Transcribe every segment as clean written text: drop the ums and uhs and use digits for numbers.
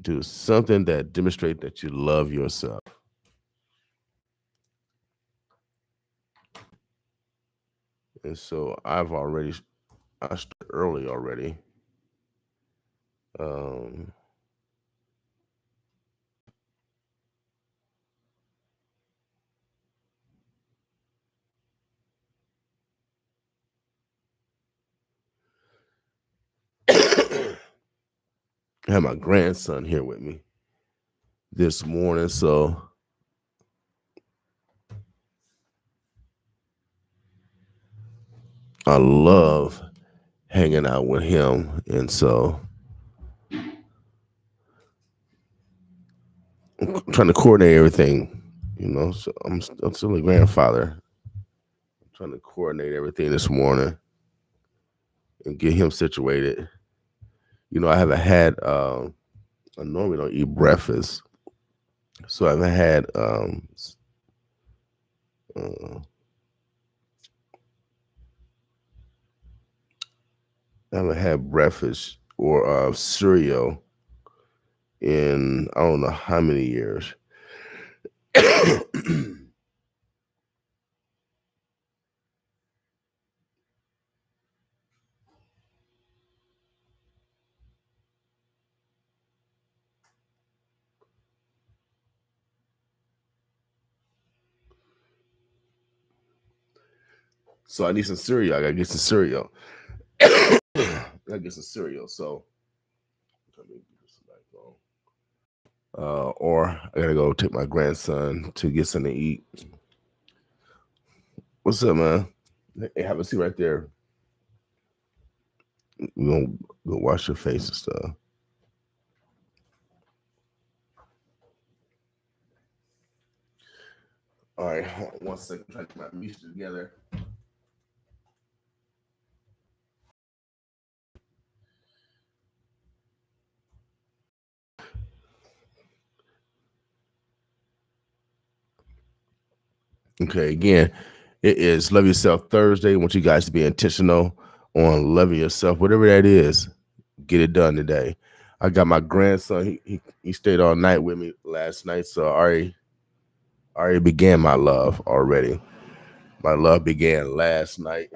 Do something that demonstrate that you love yourself. And so I started early already. Um, I have my grandson here with me this morning, so I love hanging out with him, and so I'm trying to coordinate everything. So I'm still a grandfather. I'm trying to coordinate everything this morning and get him situated. I haven't had. I normally don't eat breakfast, so I haven't had. Uh, I haven't had breakfast or cereal in I don't know how many years. So I need some cereal. I gotta get some cereal. I gotta get some cereal. So let me get this back on. Or I gotta go take my grandson to get something to eat. What's up, man? Hey, have a seat right there. You gonna go wash your face and stuff. All right, hold on 1 second. I'm trying to get my music together. Okay, again, it is Love Yourself Thursday. I want you guys to be intentional on loving yourself, whatever that is. Get it done today. I got my grandson. He stayed all night with me last night, so I already began my love already. My love began last night,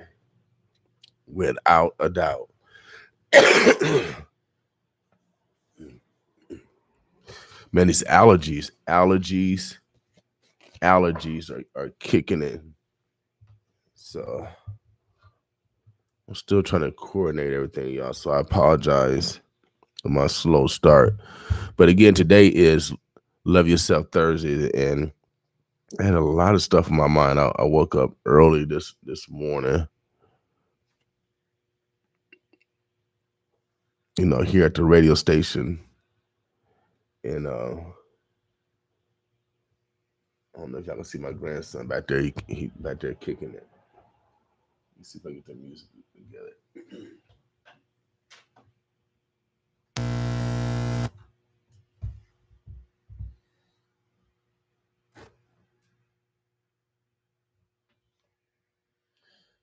without a doubt. Man, these allergies are kicking in. So I'm still trying to coordinate everything, y'all. So I apologize for my slow start. But again, today is Love Yourself Thursday, and I had a lot of stuff in my mind. I woke up early this morning, here at the radio station, and I don't know if y'all can see my grandson back there. He back there kicking it. Let's see if I can get the music together.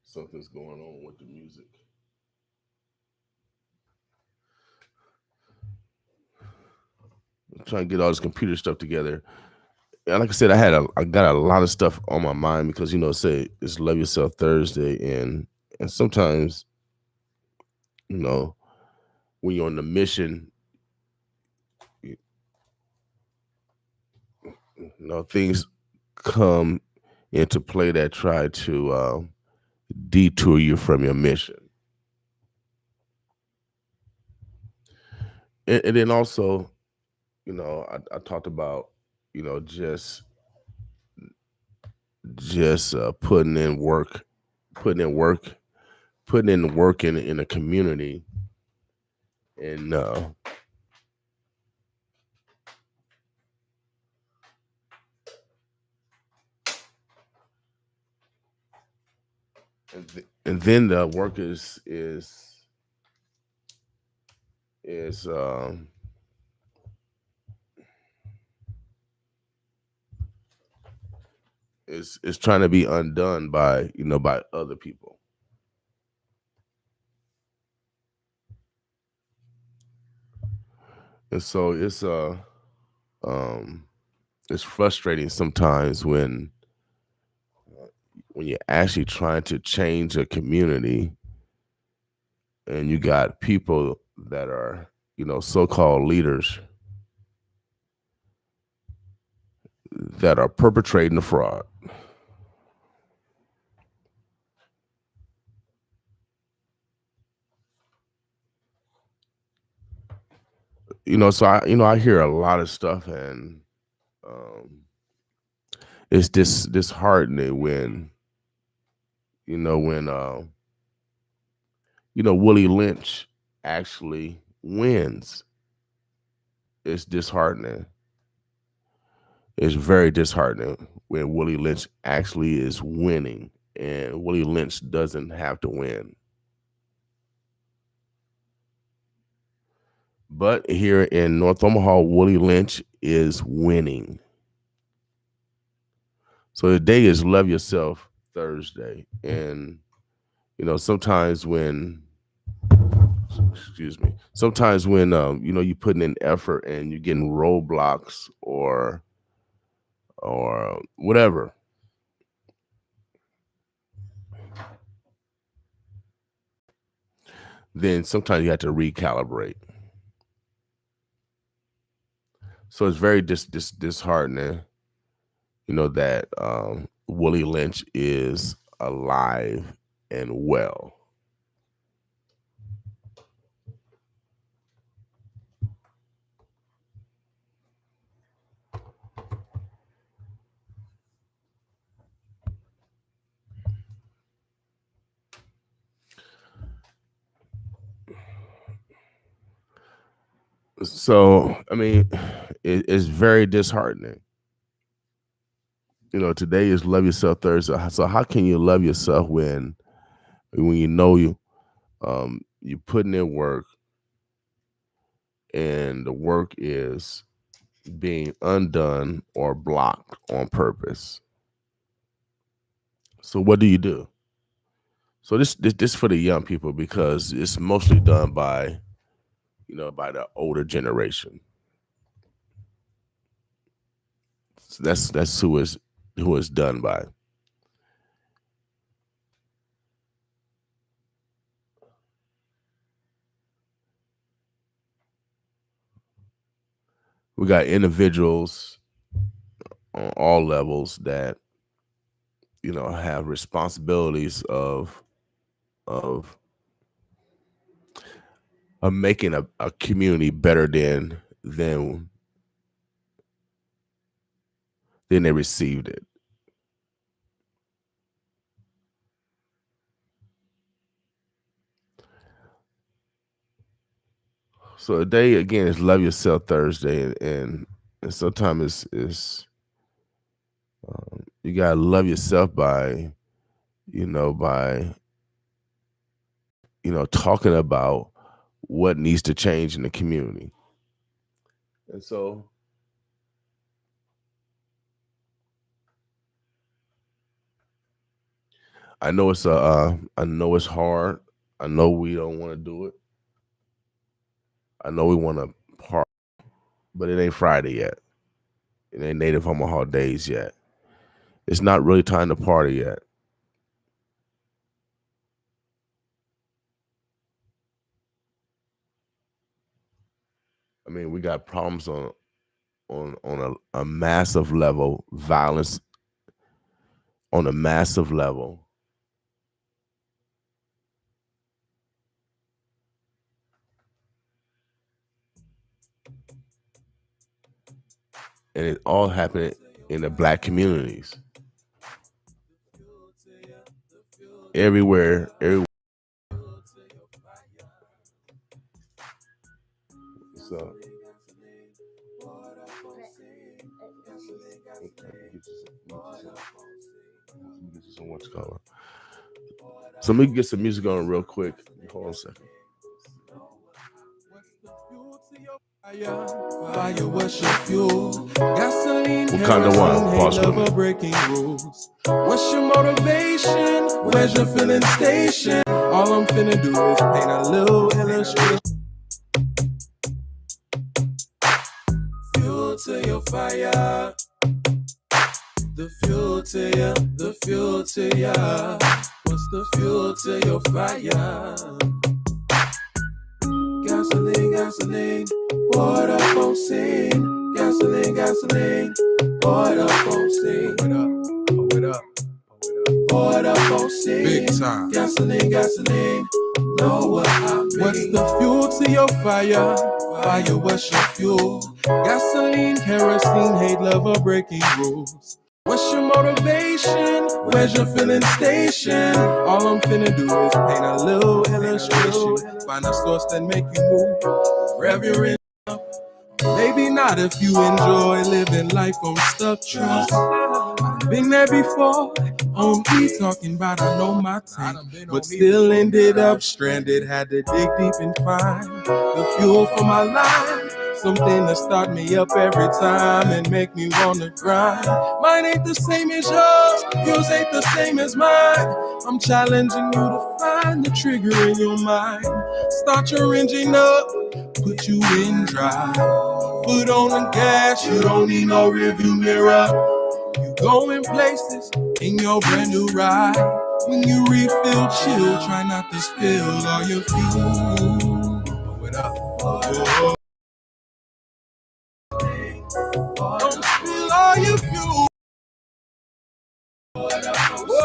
Something's going on with the music. I'm trying to get all this computer stuff together. And like I said, I got a lot of stuff on my mind because say it's Love Yourself Thursday, and sometimes you know when you're on the mission, things come into play that try to detour you from your mission, and then also I talked about just putting in work, putting in work in a community, and and then the work is is trying to be undone by by other people. And so it's frustrating sometimes when you're actually trying to change a community and you got people that are, so-called leaders that are perpetrating the fraud. So I hear a lot of stuff, and it's disheartening when Willie Lynch actually wins. It's disheartening. It's very disheartening when Willie Lynch actually is winning, and Willie Lynch doesn't have to win. But here in North Omaha, Willie Lynch is winning. So today is Love Yourself Thursday. And, sometimes when you're putting in effort and you're getting roadblocks or whatever, then sometimes you have to recalibrate. So it's very disheartening, that Willie Lynch is alive and well. So, I mean, it's very disheartening. Today is Love Yourself Thursday. So how can you love yourself when you're putting in work and the work is being undone or blocked on purpose? So what do you do? So this for the young people, because it's mostly done by the older generation. So that's who is done by. We got individuals on all levels that have responsibilities of making a community better than they received it. So today again is Love Yourself Thursday, and sometimes it's you gotta love yourself by talking about what needs to change in the community. And so I know it's hard. I know we don't want to do it. I know we want to party, but it ain't Friday yet. It ain't Native Omaha Days yet. It's not really time to party yet. I mean, we got problems on a massive level, violence on a massive level. And it all happened in the Black communities. Everywhere. So so let me get some music on real quick. Hold on a second. Fire, what's your fuel? Gasoline, kerosene, breaking rules. What's your motivation? Where's your filling station? All I'm finna do is paint a little illustration. to your fire. The fuel to ya, the fuel to ya. What's the fuel to your fire? Gasoline, gasoline, poured up on scene. Gasoline, gasoline, poured up on scene. Pour it up, poured up on scene. Big time. Gasoline, gasoline, know what I mean. What's the fuel to your fire? Fire, what's your fuel? Gasoline, kerosene, hate, love, or breaking rules. What's your motivation? Where's your filling station? All I'm finna do is paint a little illustration. Find a source that make you move. Rev your engine up. Maybe not if you enjoy living life on stuck trust. I've been there before. On E talking about I know my tank, but still ended up stranded. Had to dig deep and find the fuel for my life. Something to start me up every time and make me wanna grind. Mine ain't the same as yours, yours ain't the same as mine. I'm challenging you to find the trigger in your mind. Start your engine up, put you in drive. Put on the gas, you don't need no rearview mirror. You going places in your brand new ride. When you refill, chill, try not to spill all your fuel. Blow it up, oh. Don't spill all your fuel. Whoa.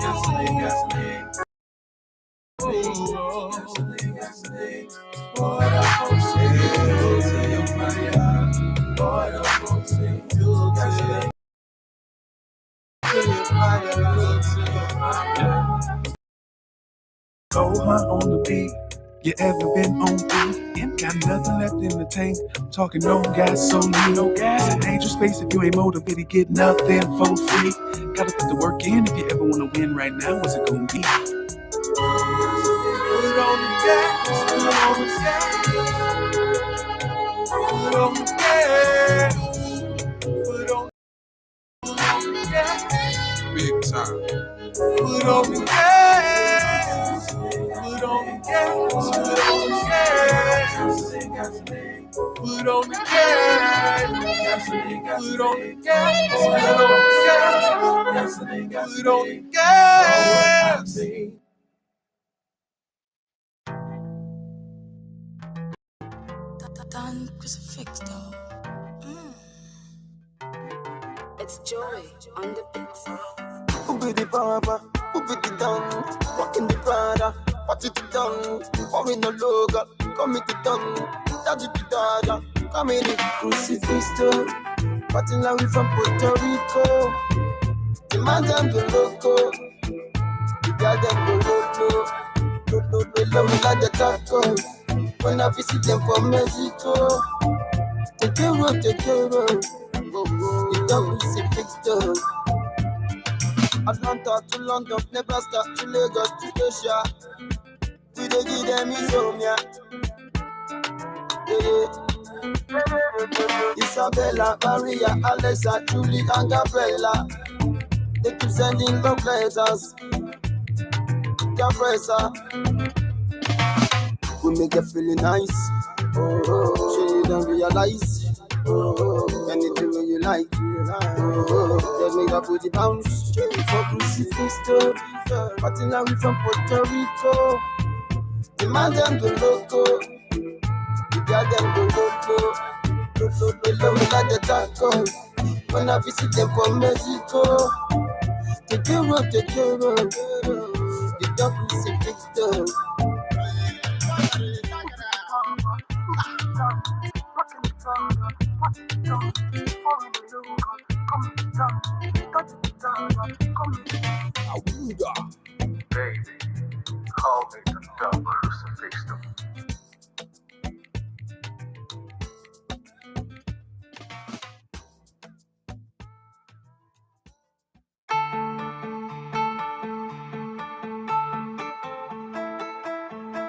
Gasoline, gasoline. Gasoline, gasoline. Pour it up on fuel to your fire. Pour it up on fuel to your Cold heart on the beat. You ever been on E? Ain't got nothing left in the tank. I'm talking no gas, so no gas. It's a dangerous space if you ain't motivated, get nothing for free. Gotta put the work in if you ever wanna win right now. What's it gonna be? Put on the gas, put on the gas. Put on the gas. Put on the gas. Big time. Put on the gas. Put on the gas. Put on the gas. Put on the gas. Put on the gas. Put on the gas. Done crucifix though. It's Joy on the beats. Who be the barber? Who be the done? Walking the Prada, what it done? Foreign no logo, come it done. Daddy the dada, come in the crucifix. Parting like we from Puerto Rico. The man them go loco, the girl them go loco. They love me like the tacos. When I visit them from Mexico, take a road, the dog crucifix. Atlanta to London, Nebraska to Lagos to Asia. We dey give them insomnia. Isabella, Maria, Alexa, Julie, and Gabriella. They keep sending love letters. Compressor. We make you feeling nice. Oh, she don't realize. Oh, anything you like. Oh, just make her booty bounce. For crucifix, parting now we from Puerto Rico. The man them go loco, the girl them go loco. They love me like the tacos. When I visit them from Mexico, take your road, the dog crucifix. Baby, call me the dog crucifix.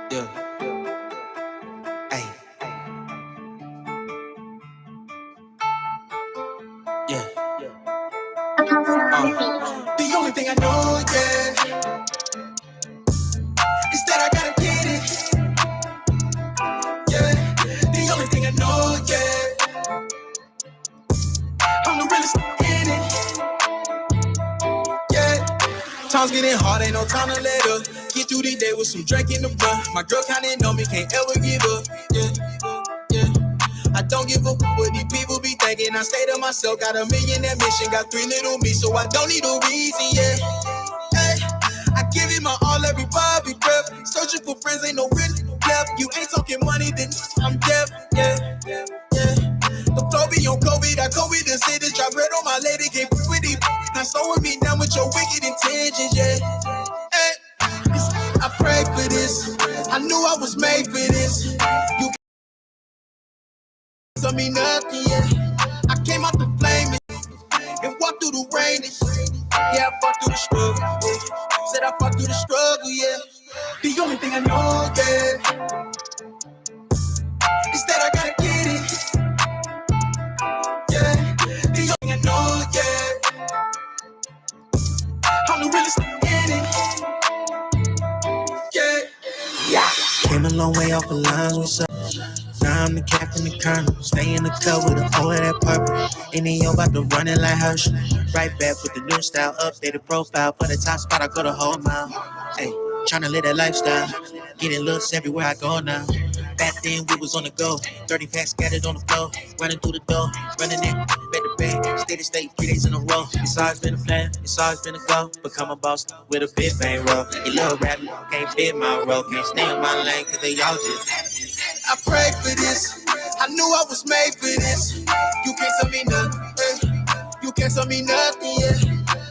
Yeah. Hey. Yeah. The only thing I know, is that I gotta get it. Yeah. The only thing I know, times getting hard, ain't no time to let up. Get through the day with some drink in the blunt. My girl counting on me, can't ever give up. Yeah. I don't give a what these people be thinking. I stay to myself, got a million ambition, got 3 little me, so I don't need a reason, yeah. Hey, I give it my all, every Bobby breath. Searching for friends, ain't no really left. You ain't talking money, then I'm deaf, yeah. The flow be on COVID, I COVID the city, drop red on my lady, can't put with it. Not slowing me down with your wicked intentions, yeah. Hey, I prayed for this, I knew I was made for this. You to me nothing, yeah. I came out the flame and walked through the rain. Yeah, I fought through the struggle. Yeah. Said I fought through the struggle, yeah. The only thing I know, yeah, is that I gotta get it. Yeah, the only thing I know, yeah, I'm the realest in it. Yeah. Came a long way off the lines with some. Now I'm the captain, the colonel. Stay in the club with a all of that purple. And then yo about to run it like Herschel. Right back with the new style, updated profile. For the top spot, I go the whole mile. Hey, tryna live that lifestyle. Getting looks everywhere I go now. Back then we was on the go. 30 packs scattered on the floor. Running through the door, running it, back to back. State to state, 3 days in a row. It's always been a plan, it's always been a goal. Become a boss with a big bang roll. You little rap, can't fit my role. Can't stay in my lane, cause they all just. I prayed for this, I knew I was made for this. You can't tell me nothing, you can't tell me nothing, yeah.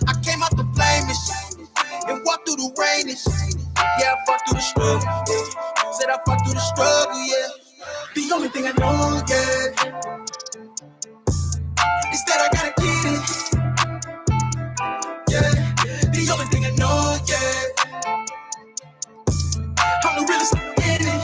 I came out the flame and walked through the rain. Yeah, I fought through the struggle, yeah. Said I fought through the struggle, yeah. The only thing I know, yeah, is that I gotta get it. Yeah, the only thing I know, yeah, I'm the realest in it.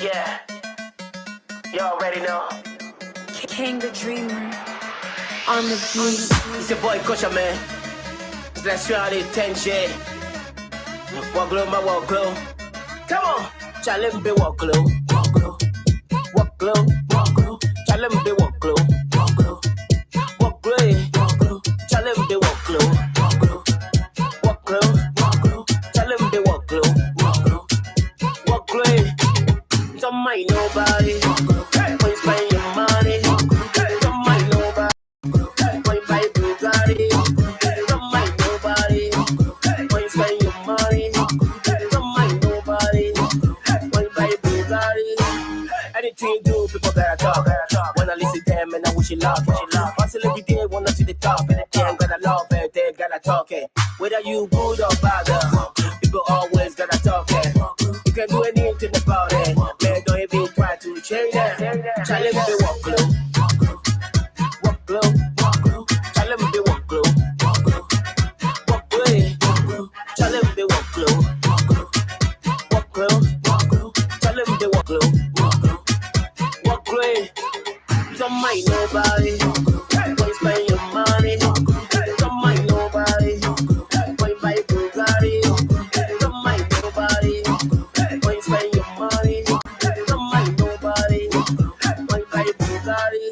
Yeah, you already know. King the Dreamer on the beat. It's your boy Kosha, man. Let's show the attention. Walk glow, my walk glow. Come on, challenge me walk glow. Walk glow, walk glow, walk glow. Challenge me walk glow. Walk glow, walk glow, walk glow. Challenge me walk glow. Walk glow, walk glow, walk glow. Challenge me walk glow. Walk glow, walk glow. Don't mind nobody. When spend your money. Don't mind nobody. When buy Bugatti. Don't mind nobody. When spend your money. Don't mind nobody. When buy Bugatti. Anything you do, people gotta talk. When I listen to them and I wish you love. Hustle every day, wanna see the top. And again, gotta love it, they gotta talk it. Whether you good or bad, people always gotta talk it. You can do anything about it. Man, don't even try to change it. Challenge me walk glow. Walk glow. Challenge me walk glow. Walk glow. Challenge me walk glow. Walk glow. Challenge me walk glow. Walk glow. Don't mind nobody. When spend your money. Don't mind nobody. When buy Bugatti. Don't mind nobody. When spend your money. Don't mind nobody. When buy Bugatti.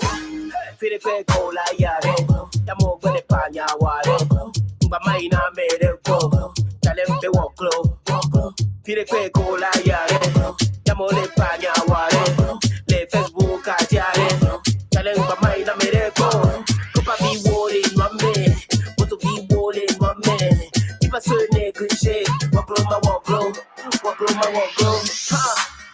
Feel it quick, go like yare. Yamo when the panya ware. But mine I made it go. Tell them they walk low. Feel it quick, go like yare. Yamo the panya ware. Le Facebook at yare. Tell them but mine I made it go. Copa be walling, my man. What to be walling, my man. If I say ne cliche, walk low, my walk low. Walk low, my walk low.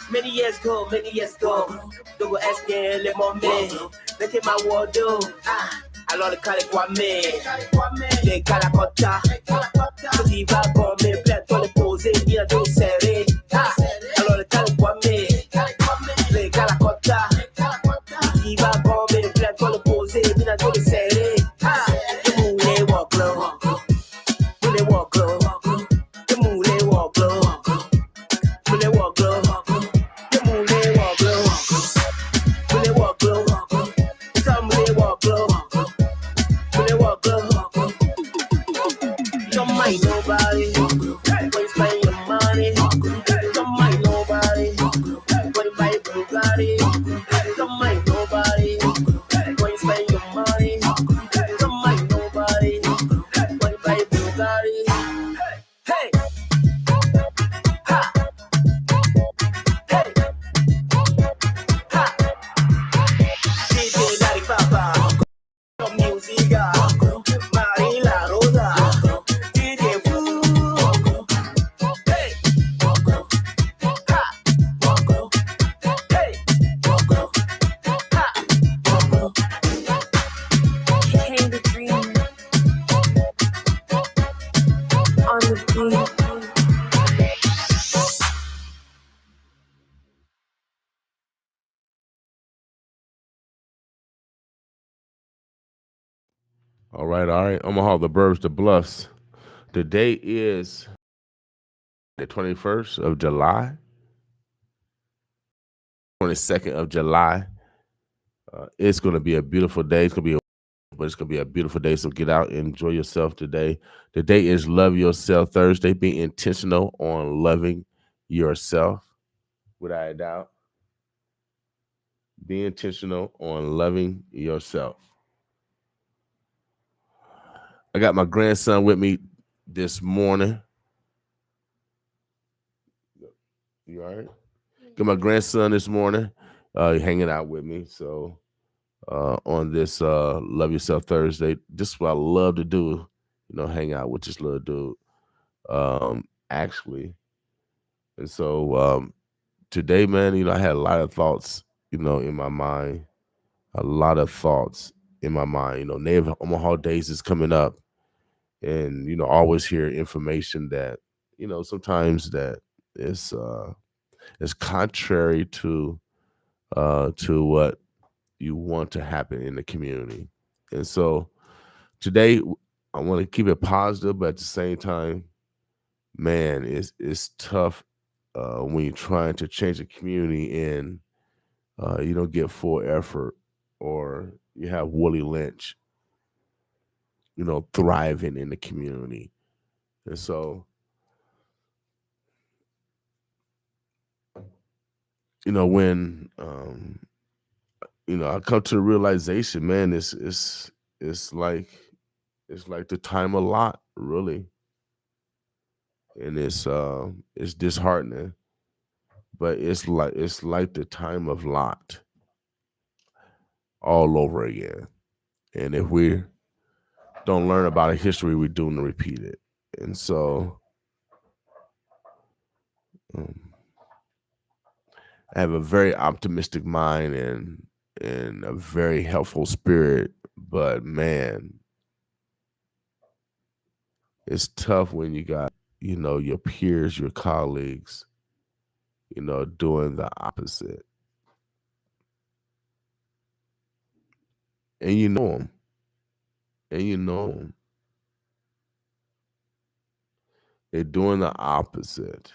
Many years ago, don't go ask me, let my man. Let him my word do. I love the calic one man. They calacotta. Così va come pianto le pose, via do serre. I love the calic one man. They calacotta. Così va come pianto le pose, via do serre. The moon walk low. When they walk low. The moon walk low. When they walk low. mind nobody. When you spend your money, don't mind nobody. When you buy Bugatti, don't mind nobody. When you spend your money, don't mind nobody. When you buy Bugatti, hey, ha, hey, ha. DJ Daddy Papa, con musica, Marila Rosa, DJ Fu, hey, ha, hey, ha. King the Dreamer. On the beat. All right. Omaha, the Burbs, the Bluffs. The date is the 21st of July, 22nd of July. It's going to be a beautiful day. It's going to be a beautiful day. So get out and enjoy yourself today. The day is Love Yourself Thursday. Be intentional on loving yourself, without a doubt. Be intentional on loving yourself. I got my grandson with me this morning. You all right? Got my grandson this morning hanging out with me. So on this Love Yourself Thursday, this is what I love to do, hang out with this little dude, actually. And so today, man, I had a lot of thoughts, in my mind. A lot of thoughts in my mind. Native Omaha Days is coming up. And, always hear information that, sometimes that is contrary to what you want to happen in the community. And so today I want to keep it positive, but at the same time, man, it's tough when you're trying to change the community and you don't get full effort, or you have Willie Lynch, thriving in the community. And so, when I come to the realization, man, it's like the time of Lot, really. And it's disheartening, but it's like the time of Lot all over again. And if we don't learn about a history, we're doomed to repeat it. And so I have a very optimistic mind and a very helpful spirit, but man, it's tough when you got, your peers, your colleagues, doing the opposite. And you know them. They're doing the opposite.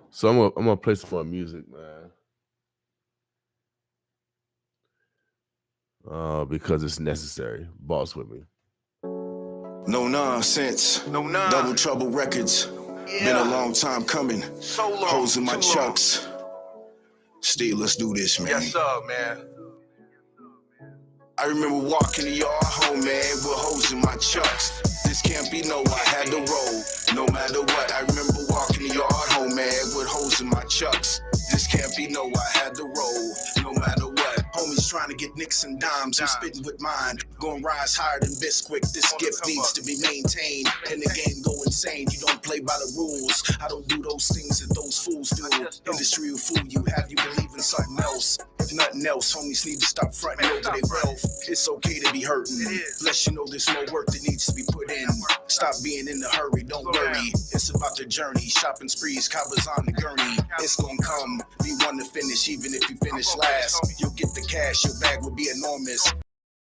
So I'm gonna play some more music, man. Because it's necessary. Boss with me. No nonsense. Double Trouble Records. Been a long time coming. So long. Hoes in my chucks. Steve, let's do this, man. Yes, sir, man. I remember walking the yard home, man, with hoes in my chucks. This can't be no, I had to roll, no matter what. I remember walking the yard home, man, with hoes in my chucks. This can't be no, I had to roll, no matter what. Homies trying to get nicks and dimes, I'm spitting with mine. Gonna rise higher than Bisquick, this gift needs to be maintained. And the game go insane, you don't play by the rules. I don't do those things that those fools do. Industry will fool you, have you believe in something else. If nothing else, homies need to stop fronting over their wealth. It's okay to be hurting, bless you know there's more work that needs to be put in. Stop being in a hurry, don't worry. It's about the journey, shopping sprees, cobbers on the gurney. It's gonna come, be one to finish, even if you finish last. You'll get the cash, your bag will be enormous.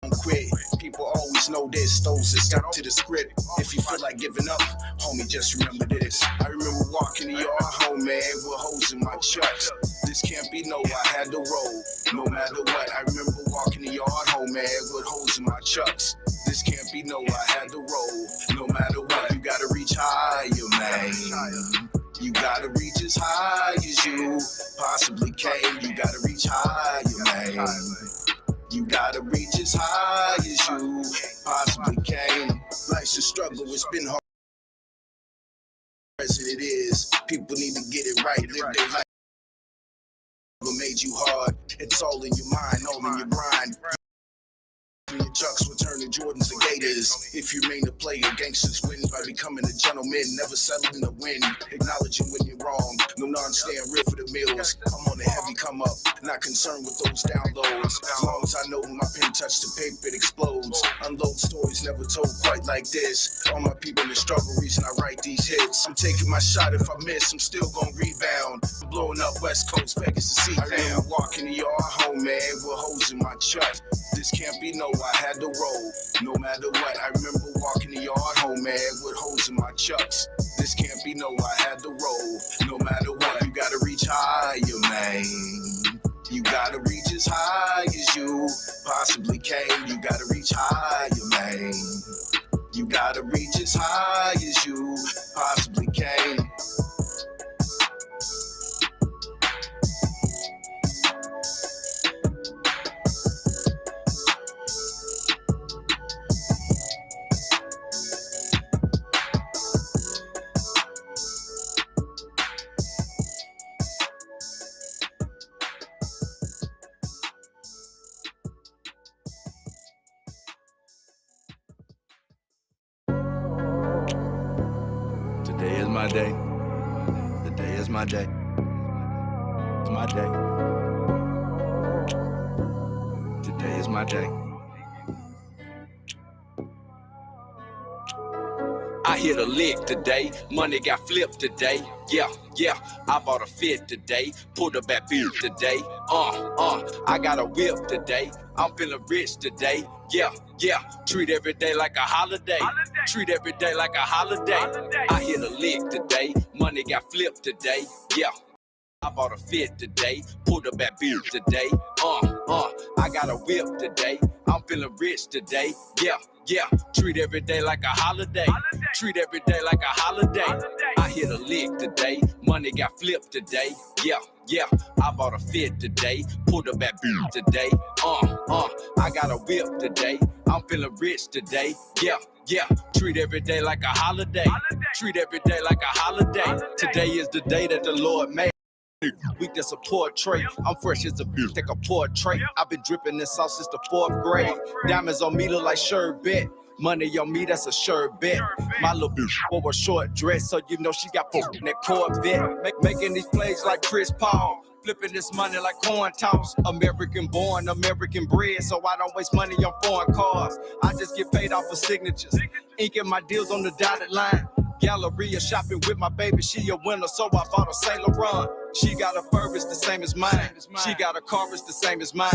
Don't quit, people always know this, those that stuck to the script. If you feel like giving up, homie, just remember this. I remember walking the yard home, man, with hoes in my chucks. This can't be no, I had to roll, no matter what. I remember walking the yard home, man, with holes in my chucks. This can't be no, I had to roll. No matter what, you gotta reach higher, man. You gotta reach as high as you possibly can. You gotta reach higher, man. You gotta reach as high as you possibly can. Life's a struggle, it's been hard as it is. People need to get it right, live their life. What made you hard? It's all in your mind, all in your grind. Your chucks will turn to Jordans and Gators. If you remain a player, gangsters win by becoming a gentleman, never settling to win, acknowledging when you're wrong. No non-stand real for the meals. I'm on a heavy come up, not concerned with those downloads. As long as I know when my pen touches the paper, it explodes. Unload stories never told quite like this. All my people in the struggle, reason I write these hits. I'm taking my shot. If I miss, I'm still gonna rebound. I'm blowing up West Coast, Vegas to see. I remember walking the yard home, man, with holes in my chuck. This can't be no, I had to roll. No matter what, I remember walking the yard home, man, with holes in my chucks. This can't be no, I had to roll. No matter what, you gotta reach higher, man. You gotta reach as high as you possibly can. You gotta reach higher, man. You gotta reach as high as you possibly can. Today is my day. Today is my day. It's my day. Today is my day. I hit a lick today. Money got flipped today. Yeah, I bought a fit today. Pulled up that beer today. I got a whip today. I'm feeling rich today. Yeah. Treat every day like a holiday. Treat every day like a holiday. I hit a lick today. Money got flipped today. Yeah. I bought a fit today. Pulled up that beer today. I got a whip today. I'm feeling rich today. Yeah. Treat every day like a holiday. Treat every day like a holiday. I hit a lick today. Money got flipped today. Yeah. I bought a fit today. Pulled up that beer today. I got a whip today. I'm feeling rich today. Yeah. Treat every day like a holiday. Treat every day like a holiday. Today is the day that the Lord made. Weak as a portrait. I'm fresh as a bitch, take a portrait. I've been dripping this sauce since the 4th grade. Diamonds on me look like sherbet. Money on me, that's a sherbet. My little bitch wore a short dress, so you know she got in that Corvette. Making these plays like Chris Paul. Flipping this money like coin toss. American born, American bred, so I don't waste money on foreign cars. I just get paid off of signatures. Inking my deals on the dotted line. Galleria shopping with my baby, she a winner, so I bought a Saint Laurent. She got a fur, it's the same as mine. She got a car, it's the same as mine.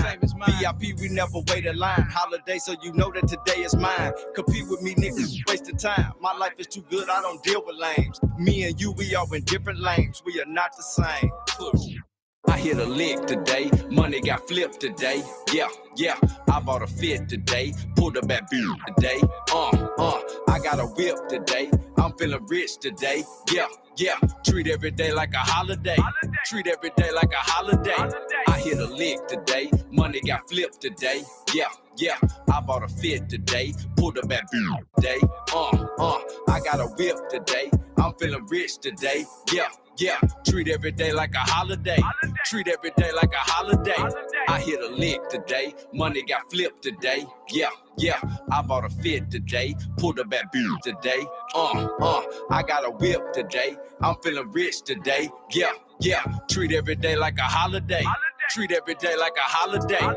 VIP, we never wait in line. Holiday, so you know that today is mine. Compete with me, niggas, wasting time. My life is too good, I don't deal with lames. Me and you, we are in different lanes. We are not the same. I hit a lick today, money got flipped today. Yeah, I bought a fit today, pulled up that beer today. I got a whip today, I'm feeling rich today. Yeah, treat every day like a holiday. Treat every day like a holiday. I hit a lick today, money got flipped today. Yeah, I bought a fit today, pulled up that beer today. I got a whip today, I'm feeling rich today. Yeah, treat every day like a holiday. Treat every day like a holiday. I hit a lick today, money got flipped today. Yeah, I bought a fit today, pulled up that beer today. I got a whip today, I'm feeling rich today. Yeah, treat every day like a holiday. Treat every day like a holiday.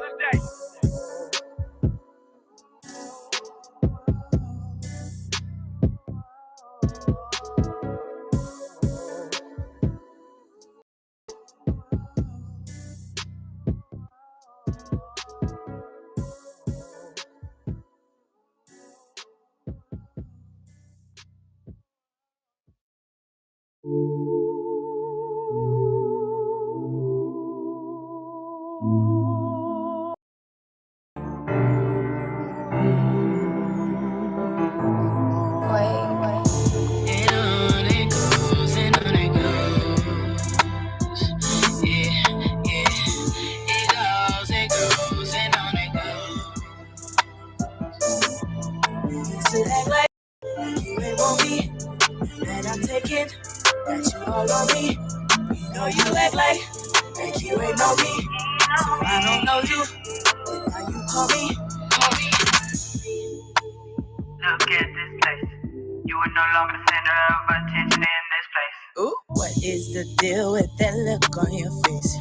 call me. Look at this place. You are no longer the center of attention in this place. Ooh, what is the deal with that look on your face?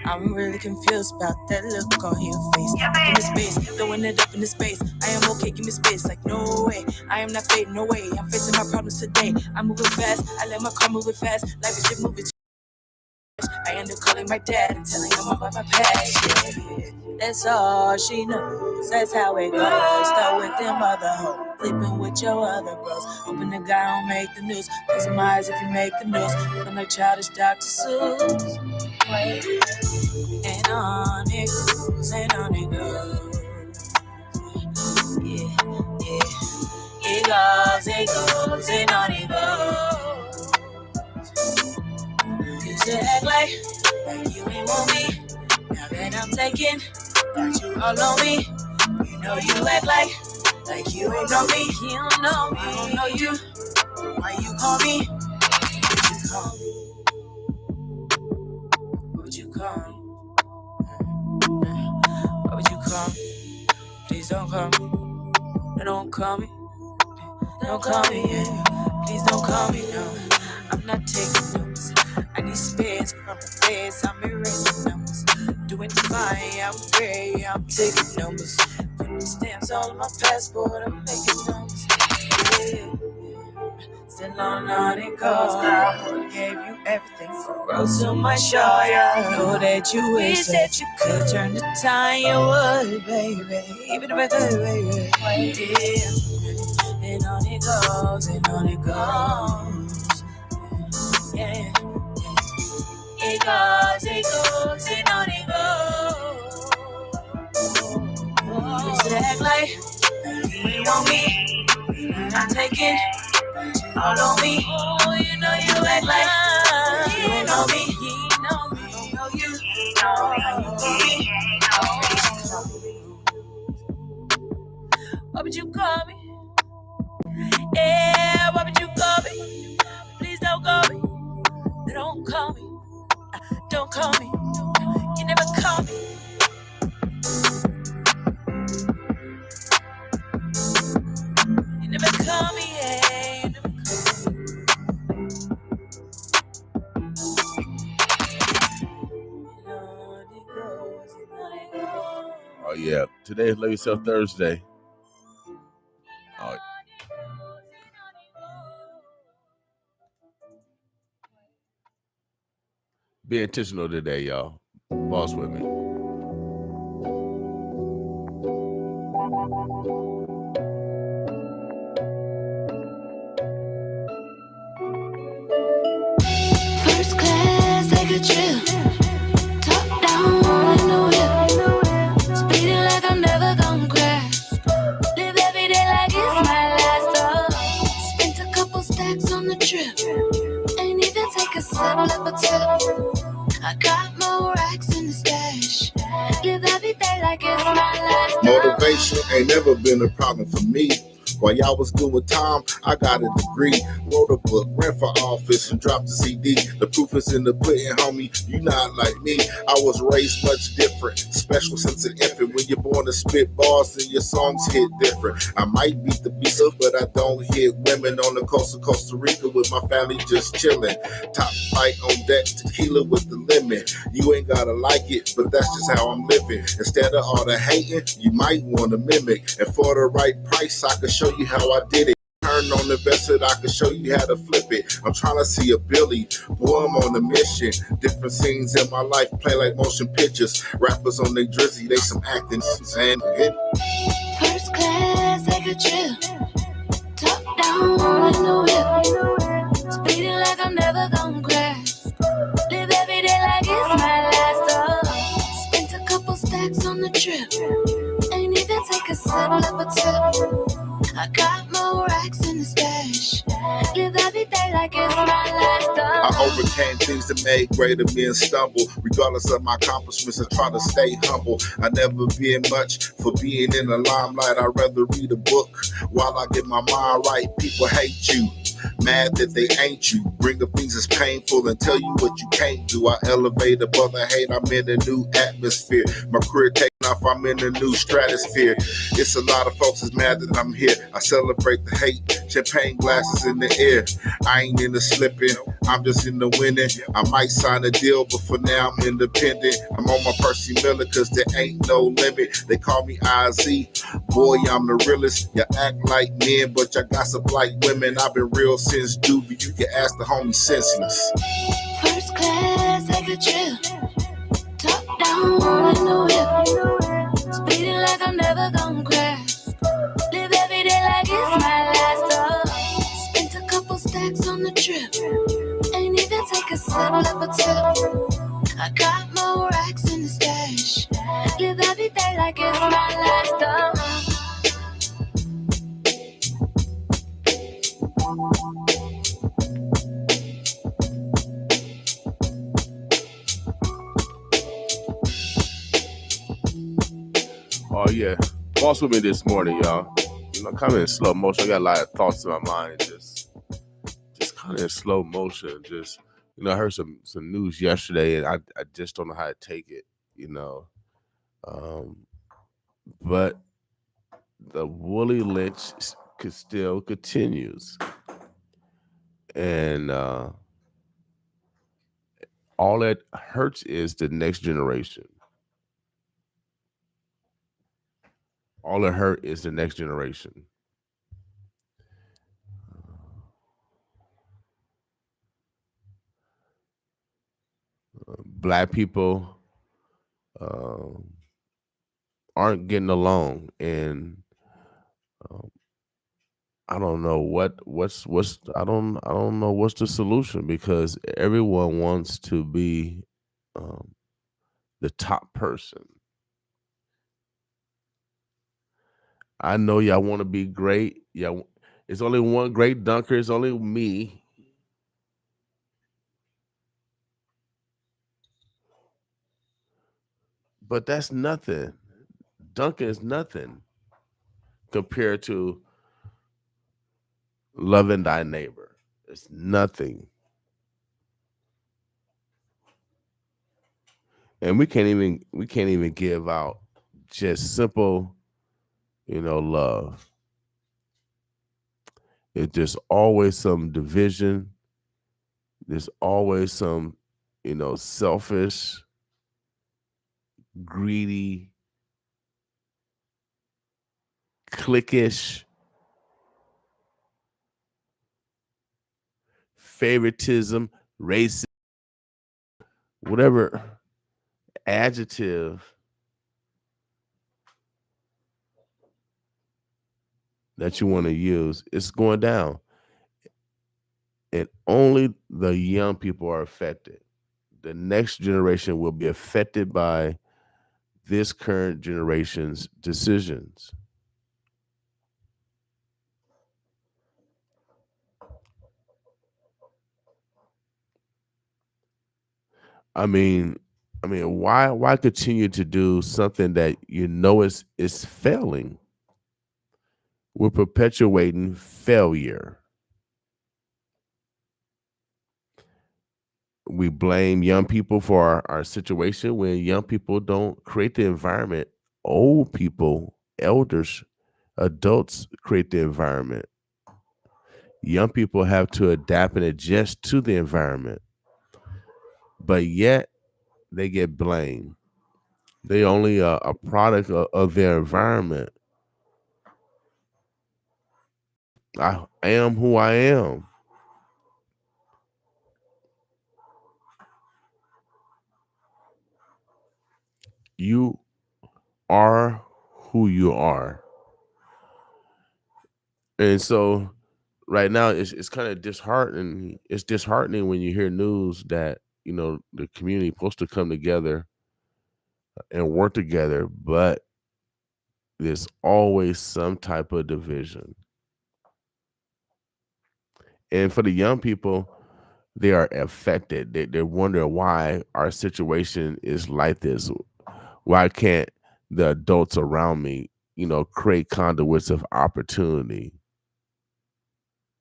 I'm really confused about that look on your face. In the space, throwing it up in the space. I am okay, give me space. Like no way, I am not fading, no way. I'm facing my problems today. I'm moving fast, I let my car move it fast. Life is just moving. I end up calling my dad and telling him about my past. Yeah. That's all she knows. That's how it goes. Start with them other hoes, sleeping with your other bros. Hoping the guy don't make the news. Close my eyes if you make the news. Looking like childish Dr. Seuss. And on it goes, and on it goes. Yeah, yeah. It goes, and on it goes. Used to act like you ain't want me. Now that I'm taking, got you all on me. You know you act like you ain't know me. You don't know me, I don't know you. Why you call me? Would you call me? What would you call me? Please don't call me. No, don't call me. Don't call me, yeah. Please don't call me, no. I'm not taking notes. I need space from the face. I'm erasing numbers. Doing fine, I'm great. I'm taking numbers. Putting stamps all on my passport. I'm making numbers. Yeah. Still on it goes. I would've gave you everything for rose on my show. Yeah. I know that you wish that you could turn the time. You would, baby. Even if I could, baby. Yeah. And on it goes, and on it goes. Yeah. It goes, and on it goes. Used to act like you ain't want me. I'm taking all on me. Oh, you know you act like you ain't know me. You know me, know you know how you do me. What would you call me? Yeah, what would you call me? Please don't call me. Don't call me. Don't call me. You never call me. You never call me, yeah. You never Oh yeah, today is Love Yourself Thursday. Oh. Be intentional today, y'all. Boss with me. First class, take a trip. Top down in the whip. Speeding like I'm never gonna crash. Live every day like it's my last. Spent a couple stacks on the trip. Ain't even take a sip, left a tip. I got more racks in the stash. Live every day like it's my last. Motivation ain't never been a problem for me. While y'all was doing time, I got a degree. Wrote a book, ran for office, and dropped a CD. The proof is in the pudding, homie. You not like me. I was raised much different. Special since an infant. When you're born to spit bars, then your songs hit different. I might beat the beast up, but I don't hit women on the coast of Costa Rica with my family just chilling. Top flight on deck, tequila with the lemon. You ain't gotta like it, but that's just how I'm living. Instead of all the hating, you might want to mimic. And for the right price, I can show you how I did it. Turn on the vested, I can show you how to flip it. I'm trying to see a Billy, boy, I'm on a mission. Different scenes in my life play like motion pictures. Rappers on their drizzy, they some acting and hit. First class, take a trip. Top down in the whip. Speeding like I'm never gonna crash. Live every day like it's my last. Spent a couple stacks on the trip. Ain't even take a sip, left a tip. I got more racks in the stash. Live every day like it's my last. I overcame things that made greater men stumble. Regardless of my accomplishments, I try to stay humble. I never been much for being in the limelight. I'd rather read a book while I get my mind right. People hate you, mad that they ain't you. Bring up things that's painful and tell you what you can't do. I elevate above the hate, I'm in a new atmosphere. My career taking mouth, I'm in a new stratosphere. It's a lot of folks that's mad that I'm here. I celebrate the hate, champagne glasses in the air. I ain't in the slipping, I'm just in the winning. I might sign a deal, but for now I'm independent. I'm on my Percy Miller, cause there ain't no limit. They call me IZ, boy, I'm the realest. You act like men, but you gossip like women. I've been real since Doobie, you can ask the homie Senseless. First class, take a trip. Top down in the whip. Speeding like I'm never gonna crash. Live every day like it's my last. Spent a couple stacks on the trip. Ain't even take a sip of a tip. I got more racks in the stash. Live every day like it's my last. Oh yeah, boss with me this morning, y'all. You know, kind of in slow motion. I got a lot of thoughts in my mind, just kind of in slow motion. Just, you know, I heard some news yesterday, and I just don't know how to take it. You know, but the Willie Lynch still continues, and all that hurts is the next generation. All that hurt is the next generation. Black people aren't getting along, and I don't know what's I don't know what's the solution, because everyone wants to be the top person. I know y'all want to be great. Yeah, it's only one great dunker. It's only me. But that's nothing. Dunking is nothing compared to loving thy neighbor. It's nothing. And we can't even give out just simple, love. It's just always some division. There's always some, selfish, greedy, cliquish, favoritism, racism, whatever adjective that you want to use, it's going down. And only the young people are affected. The next generation will be affected by this current generation's decisions. I mean, why continue to do something that is failing? We're perpetuating failure. We blame young people for our situation when young people don't create the environment. Old people, elders, adults create the environment. Young people have to adapt and adjust to the environment. But yet they get blamed. They only a product of their environment. I am who I am. You are who you are. And so right now it's kind of disheartening. It's disheartening when you hear news that, the community is supposed to come together and work together, but there's always some type of division. And for the young people, they are affected. They're wondering why our situation is like this. Why can't the adults around me, create conduits of opportunity?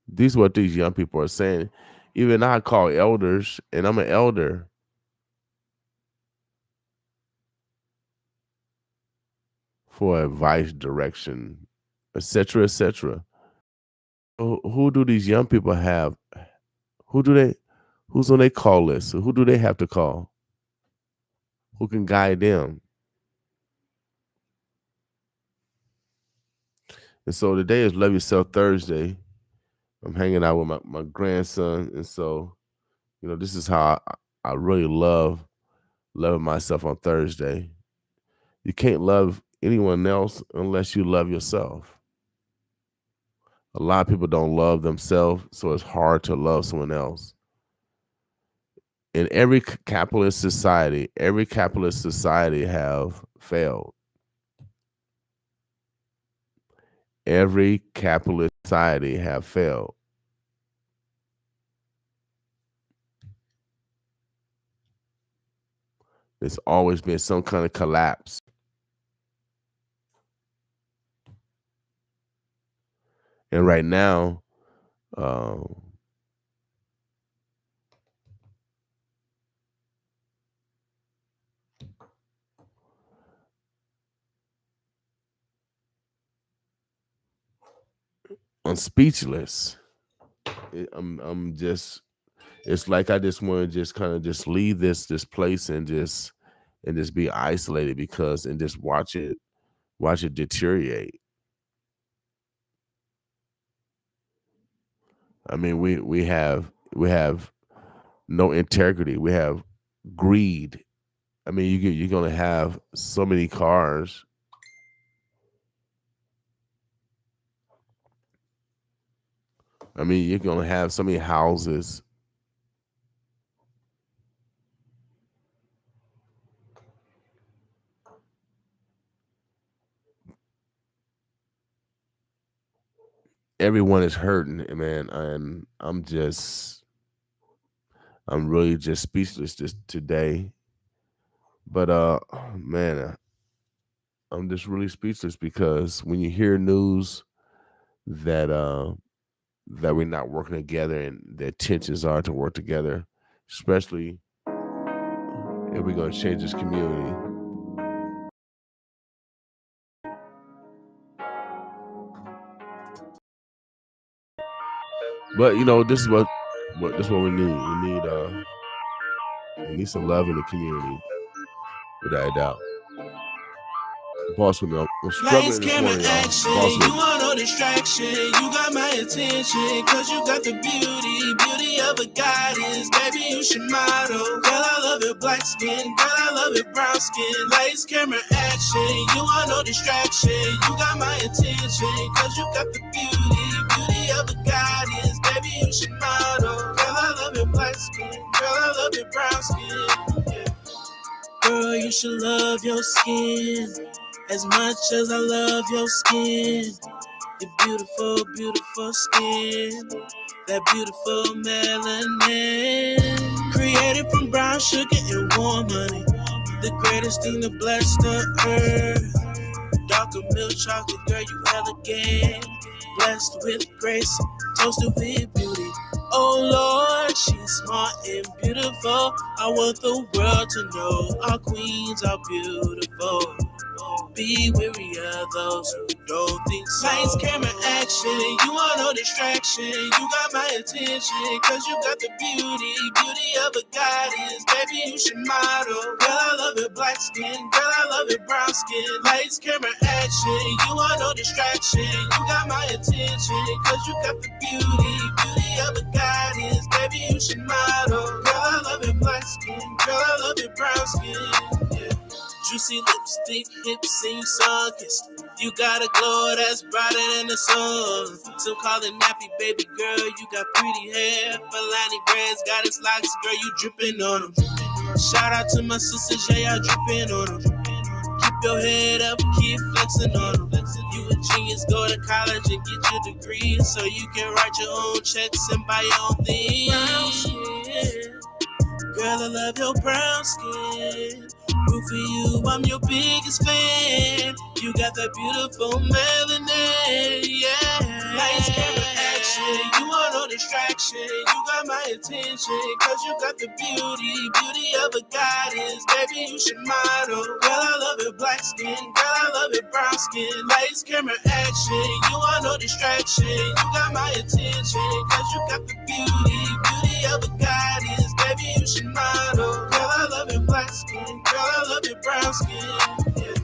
These are what these young people are saying. Even I call elders, and I'm an elder. for advice, direction, etc., etc. Who do these young people have? Who's on their call list? Who do they have to call? Who can guide them? And so today is Love Yourself Thursday. I'm hanging out with my grandson, and so this is how I really loving myself on Thursday. You can't love anyone else unless you love yourself. A lot of people don't love themselves, so it's hard to love someone else. In every capitalist society have failed. Every capitalist society have failed. There's always been some kind of collapse. And right now, I'm speechless. I'm just. It's like I just want to just kind of just leave this place and just be isolated and just watch it deteriorate. I mean, we have no integrity. We have greed. I mean, you're gonna have so many cars. I mean, you're gonna have so many houses. Everyone is hurting, man, and I'm really just speechless today. But man, I'm just really speechless because when you hear news that we're not working together and the intentions are to work together, especially if we're going to change this community. But this is what we need. We need some love in the community, without a doubt. Boss with me, I'm struggling Lights, this camera, morning, y'all. action. Boss with You me. want no distraction. You got my attention. Cause you got the beauty of a goddess. Baby, you should model. Girl, I love your black skin. Girl, I love your brown skin. Lights, camera, action. You want no distraction. You got my attention. Cause you got the beauty of a goddess. Baby, you should model. Girl, I love your black skin. Girl, I love your brown skin. Yeah. Girl, you should love your skin as much as I love your skin. Your beautiful, beautiful skin. That beautiful melanin. Created from brown sugar and warm honey. The greatest thing to bless the earth. Darker milk chocolate, girl, you elegant. Blessed with grace, toasted with beauty. Oh Lord, she's smart and beautiful. I want the world to know our queens are beautiful. Be weary of those who don't think so. Lights, camera, action. You want no distraction. You got my attention. Cause you got the beauty of a goddess. Baby, you should model. Girl, I love your black skin. Girl, I love your brown skin. Lights, camera, action. You want no distraction. You got my attention. Cause you got the beauty of a goddess. Baby, you should model. Girl, I love your black skin. Girl, I love your brown skin. Yeah. Juicy lipstick, hips, and you sun-kissed. You got a glow that's brighter than the sun. Some call it nappy, baby girl. You got pretty hair. Milani braids got its locks, girl. You dripping on them. Shout out to my sisters, yeah, y'all dripping on them. Keep your head up, keep flexing on them. You a genius, go to college and get your degree so you can write your own checks and buy your own things. Brown skin. Girl, I love your brown skin. Root for you, I'm your biggest fan. You got that beautiful melanin, yeah. Lights, camera, action. You want no distraction. You got my attention. Cause you got the beauty of a goddess. Baby, you should model. Girl, I love your black skin. Girl, I love your brown skin, lights, camera, action. You are no distraction. You got my attention, cause you got the beauty of a goddess. Baby, you should model. Girl, I love your black skin. Girl, I love your brown skin. Yeah.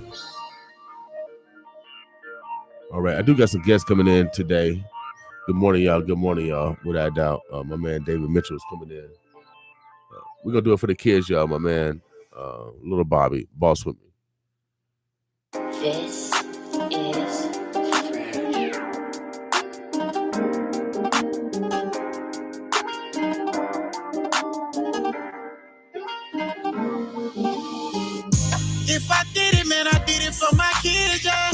All right, I do got some guests coming in today. Good morning, y'all. Good morning, y'all. Without a doubt, my man David Mitchell is coming in. We're gonna do it for the kids, y'all. My man, little Bobby, boss with me. This is If I did it, man, I did it for my kids, yeah.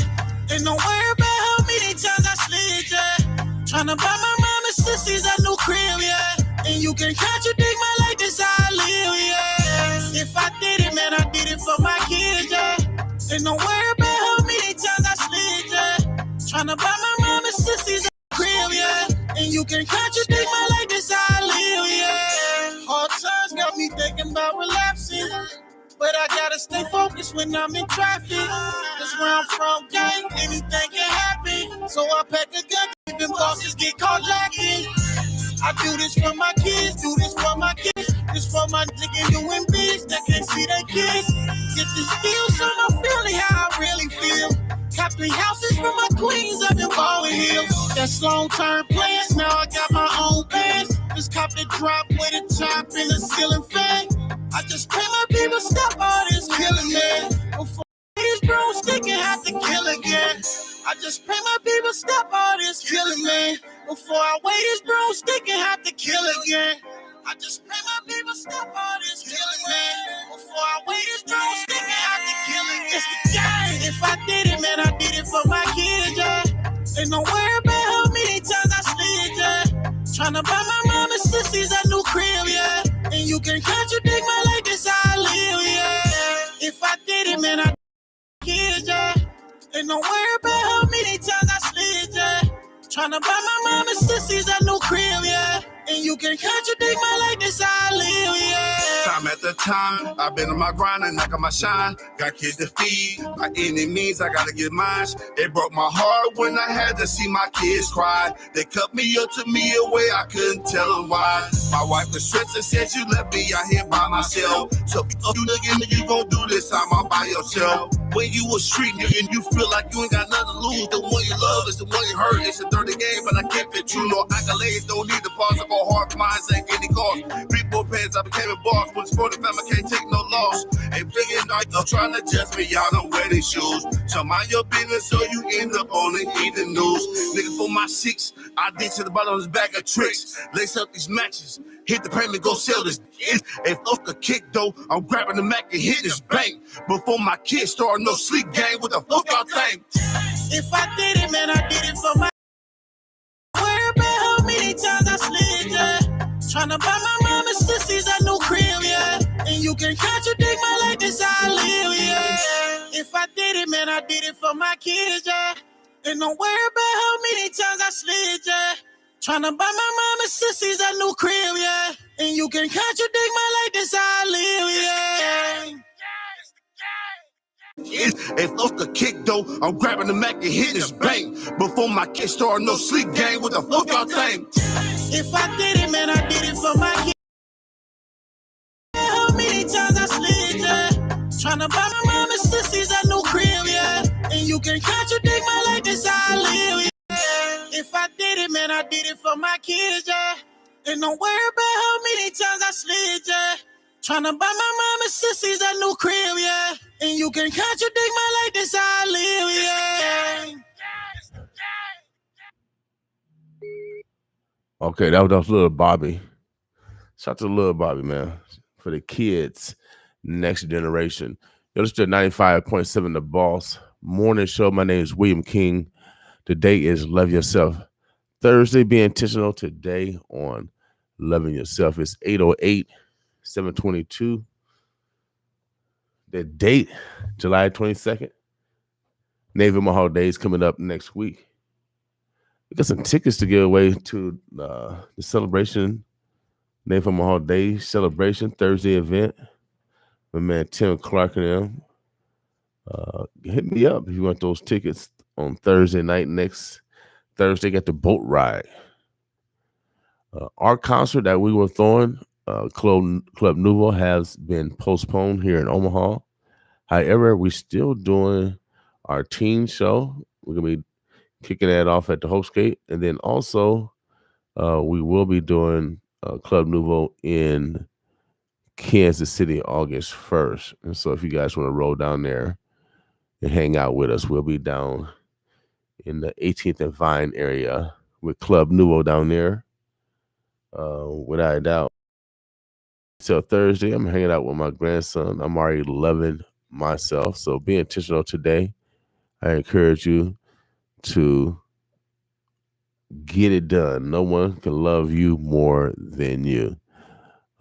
Ain't no worry about how many times I slid, yeah. Tryna buy my mama sissies a new crib, yeah. And you can contradict my life, this how I live, yeah. If I did it, man, I did it for my kids, yeah. Ain't no worry about how many times I slid, yeah. Tryna buy my mama sissies a new crib, yeah. And you can contradict my life, this how I live, yeah. Hard times got me thinking about relapsing. But I gotta stay focused when I'm in traffic. Cause where I'm from, gang, anything can happen. So I pack a gun, even bosses get caught lacking. I do this for my kids, do this for my kids. This for my niggas doing biz that can't see their kids. Get this deal, so I'm feeling how I really feel. Cop 3 houses for my queens up in Bowen Hills. That's long-term plans, now I got my own bands. Just cop the drop with a top and a ceiling fan. I just pray my people stop all this killing, man. Before these bros thinking have to kill again. I just pray my people stop all this killing, man. Before I wait, these bros thinking have to kill again. I just pray my people stop all this killing, man. Before I wait, these bros thinking have to kill again. It's the game. If I did it, man, I did it for my kids, yeah. Ain't no worry about how many times I slid, yeah. Tryna buy my mama sissies a new crib, yeah. And you can contradict my life, this how I live, yeah. If I did it, man, I did it, yeah. Ain't no worry about how many times I slid, yeah. Tryna buy my mama sissies a new crib, yeah. And you can contradict my life, this how I live, yeah. Time after time, I've been on my grind and knock on my shine. Got kids to feed, by any means I gotta get mine. It broke my heart when I had to see my kids cry. They cut me up, took me away, I couldn't tell them why. My wife was stressed and said you left me out here by myself. So if you looking, you gon' do this time all by yourself. When you a street nigga and you feel like you ain't got nothing to lose, the one you love is the one you hurt. It's a dirty game, but I kept it true. No accolades, don't need the pause. I go hard, minds ain't any cost. 3 more pants, I became a boss. When it's for the family, can't take no loss. Ain't bringing night, I'm trying to judge me, y'all don't wear these shoes. So mind your business, so you end up on the evening news. Nigga, for my 6, I dig to the bottom of his bag of tricks. Lace up these matches, hit the payment, go sell this. If fuck a kick though, I'm grabbing the Mac and hit this bank. Before my kids start no sleep game, what the fuck y'all think? If I did it, man, I did it for my. Worry about how many times I slid, yeah. Tryna buy my mama sissies a new crib, yeah. And you can contradict my life, this how I live, yeah. If I did it, man, I did it for my kids, yeah. And don't worry about how many times I slid, yeah. Tryna buy my mama sissies a new crib, yeah. And you can contradict my life, this how I live, yeah. If off the kick though, I'm grabbing the Mac and hit this bank. Before my kids start no sleep game, what the fuck y'all think? If I did it, man, I did it for my kids. How many times I slid, yeah. Tryna buy my mama sissies a new crib, yeah. And you can contradict my life, this how I live, yeah. If I did it, man, I did it for my kids, yeah. And don't worry about how many times I slid, yeah. Tryna buy my mama sissies a new crib, yeah. And you can contradict my life, this how I live, yeah. Okay, that was little Bobby. Shout out to little Bobby, man, for the kids, next generation. You're listening to 95.7 The Boss Morning Show. My name is William King. Today is Love Yourself Thursday. Be intentional today on loving yourself. It's 8:08, 7:22. The date, July 22nd. Navy Mahal Days coming up next week. We got some tickets to give away to the celebration, Navy Mahal Days celebration Thursday event. My man Tim Clark and them. Hit me up if you want those tickets on Thursday night. Next Thursday, got the boat ride. Our concert that we were throwing, Club Nouveau, has been postponed here in Omaha. However, we're still doing our teen show. We're going to be kicking that off at the Host Gate. And then also, we will be doing Club Nouveau in Kansas City August 1st. And so if you guys want to roll down there and hang out with us, we'll be down in the 18th and Vine area with Club Nouveau down there. Without a doubt. So Thursday, I'm hanging out with my grandson. I'm already loving myself. So be intentional today. I encourage you to get it done. No one can love you more than you.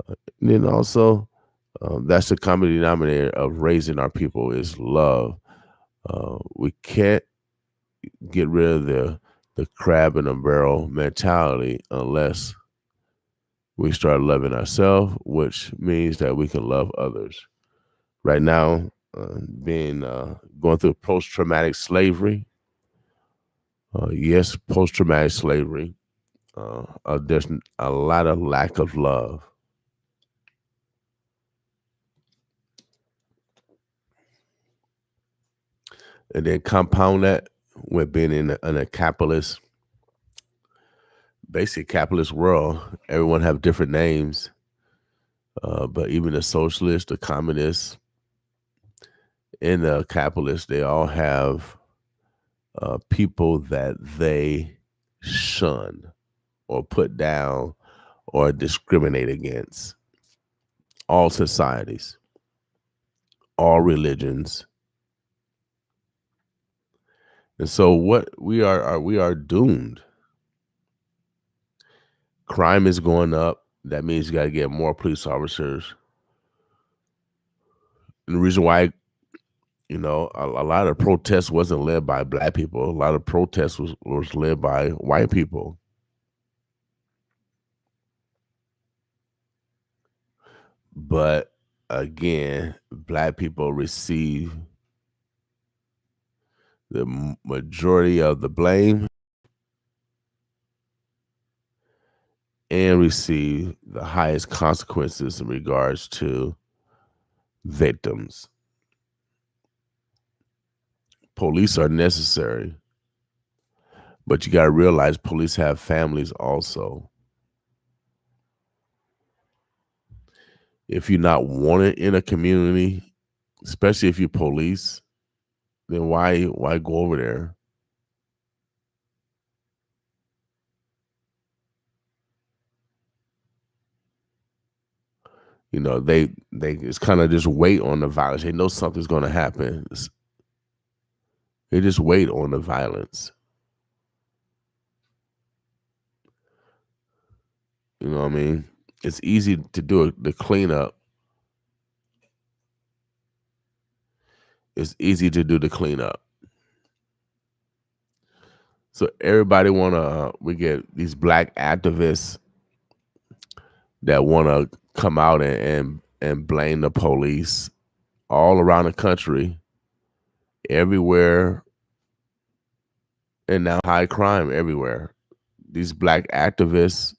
And then also, that's the common denominator of raising our people is love. We can't get rid of the crab in a barrel mentality unless we start loving ourselves, which means that we can love others. Right now, going through post-traumatic slavery. Yes, post-traumatic slavery. There's a lot of lack of love. And then compound that with being in a capitalist, basic capitalist world. Everyone have different names, but even the socialists, the communists, and the capitalists, they all have people that they shun or put down or discriminate against. All societies, all religions. And so what we are doomed. Crime is going up. That means you got to get more police officers. And the reason why, a lot of protests wasn't led by black people. A lot of protests was led by white people. But again, black people receive the majority of the blame and receive the highest consequences in regards to victims. Police are necessary, but you got to realize police have families also. If you're not wanted in a community, especially if you're police, then why go over there? They just kind of just wait on the violence. They know something's going to happen. They just wait on the violence. You know what I mean? It's easy to do the cleanup. It's easy to do the cleanup. So everybody we get these black activists that want to come out and blame the police all around the country, everywhere, and now high crime everywhere. These black activists,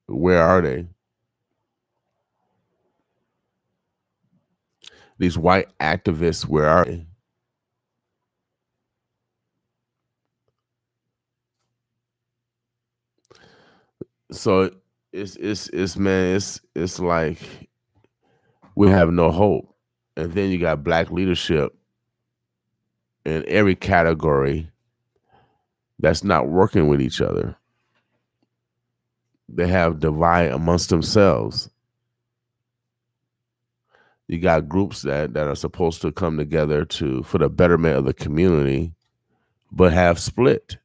where are they? These white activists, where are they? So it's like we have no hope. And then you got black leadership in every category that's not working with each other. They have divide amongst themselves. You got groups that are supposed to come together for the betterment of the community, but have split.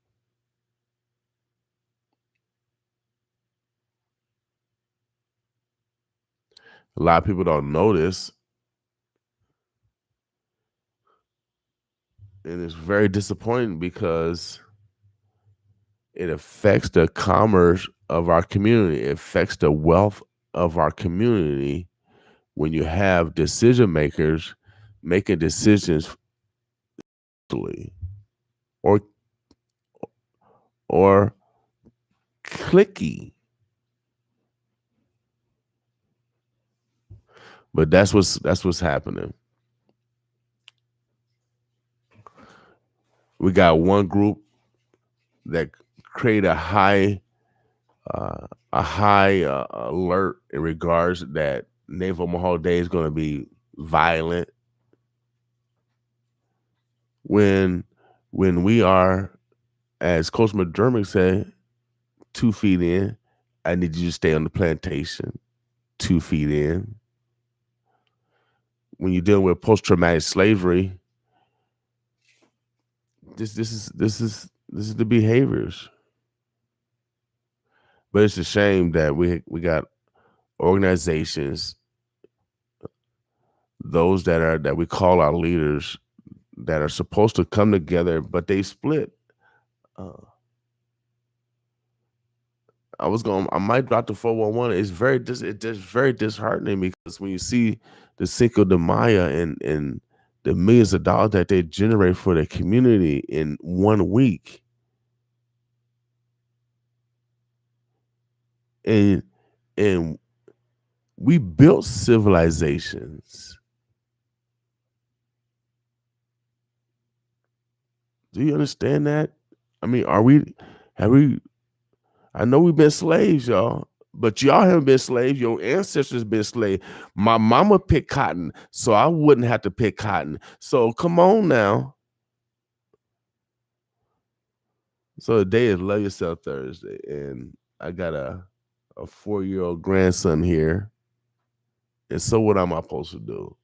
A lot of people don't know this. And it's very disappointing because it affects the commerce of our community. It affects the wealth of our community when you have decision makers making decisions or clicky. But that's what's happening. We got one group that create a high alert in regards that Naval Omaha Day is going to be violent. When we are, as Coach McDermott said, 2 feet in, I need you to stay on the plantation. 2 feet in. When you're dealing with post-traumatic slavery, this is the behaviors. But it's a shame that we got organizations, those that we call our leaders, that are supposed to come together, but they split. I might drop the 411. It's very disheartening, because when you see the Cinco de Mayo and the millions of dollars that they generate for the community in 1 week, and we built civilizations. Do you understand that? I mean, I know we've been slaves, y'all, but y'all haven't been slaves. Your ancestors been slaves. My mama picked cotton, so I wouldn't have to pick cotton. So come on now. So today is Love Yourself Thursday, and I got a 4-year-old grandson here. And so what am I supposed to do?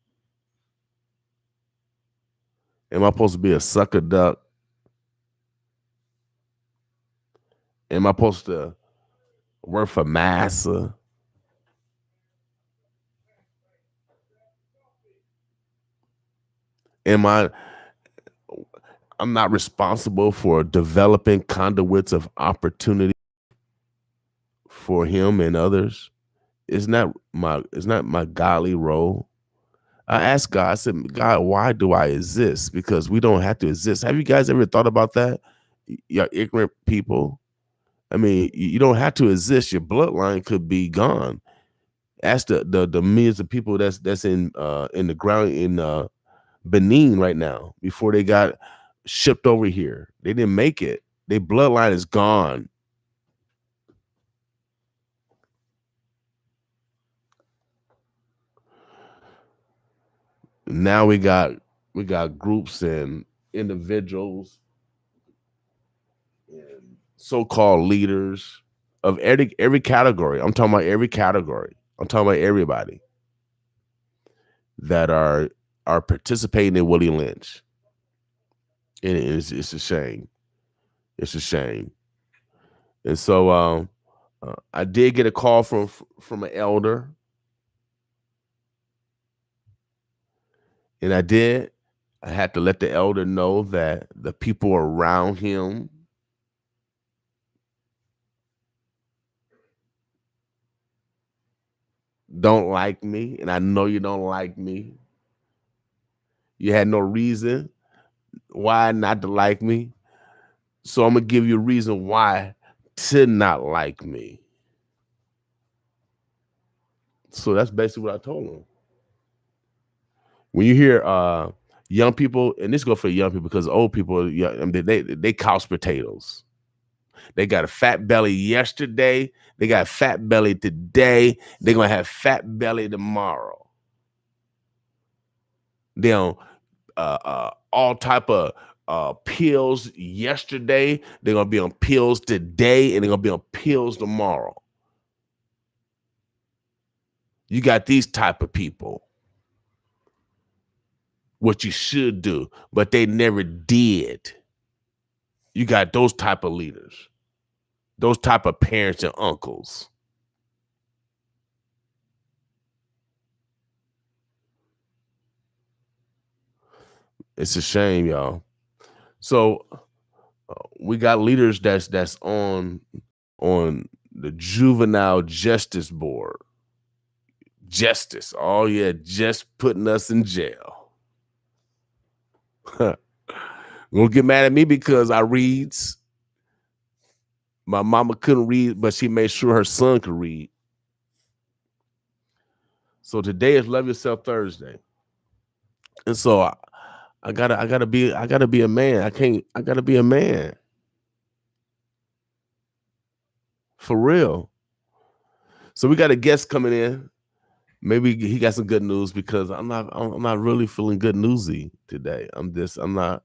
Am I supposed to be a sucker duck? Am I supposed to work for massa? I'm not responsible for developing conduits of opportunity for him and others. It's not my godly role. I asked God, I said, God, why do I exist? Because we don't have to exist. Have you guys ever thought about that? You're ignorant people. I mean, you don't have to exist. Your bloodline could be gone. Ask the millions of people that's in the ground in Benin right now before they got shipped over here. They didn't make it. Their bloodline is gone. Now we got groups and individuals and so-called leaders of every category. I'm talking about every category. I'm talking about everybody that are participating in Willie Lynch. And it's a shame. It's a shame. And so I did get a call from an elder. And I had to let the elder know that the people around him don't like me. And I know you don't like me. You had no reason why not to like me. So I'm going to give you a reason why to not like me. So that's basically what I told him. When you hear young people, and this goes for young people because old people, they couch potatoes. They got a fat belly yesterday. They got a fat belly today. They're going to have fat belly tomorrow. They on all type of pills yesterday. They're going to be on pills today, and they're going to be on pills tomorrow. You got these type of people. What you should do, but they never did. You got those type of leaders, those type of parents and uncles. It's a shame, y'all. So we got leaders that's on the Juvenile Justice Board. Justice. Oh yeah, just putting us in jail. Gonna get mad at me because I reads. My mama couldn't read, but she made sure her son could read. So today is Love Yourself Thursday. And so I gotta be a man. I gotta be a man. For real. So we got a guest coming in. Maybe he got some good news because I'm not really feeling good newsy today. I'm not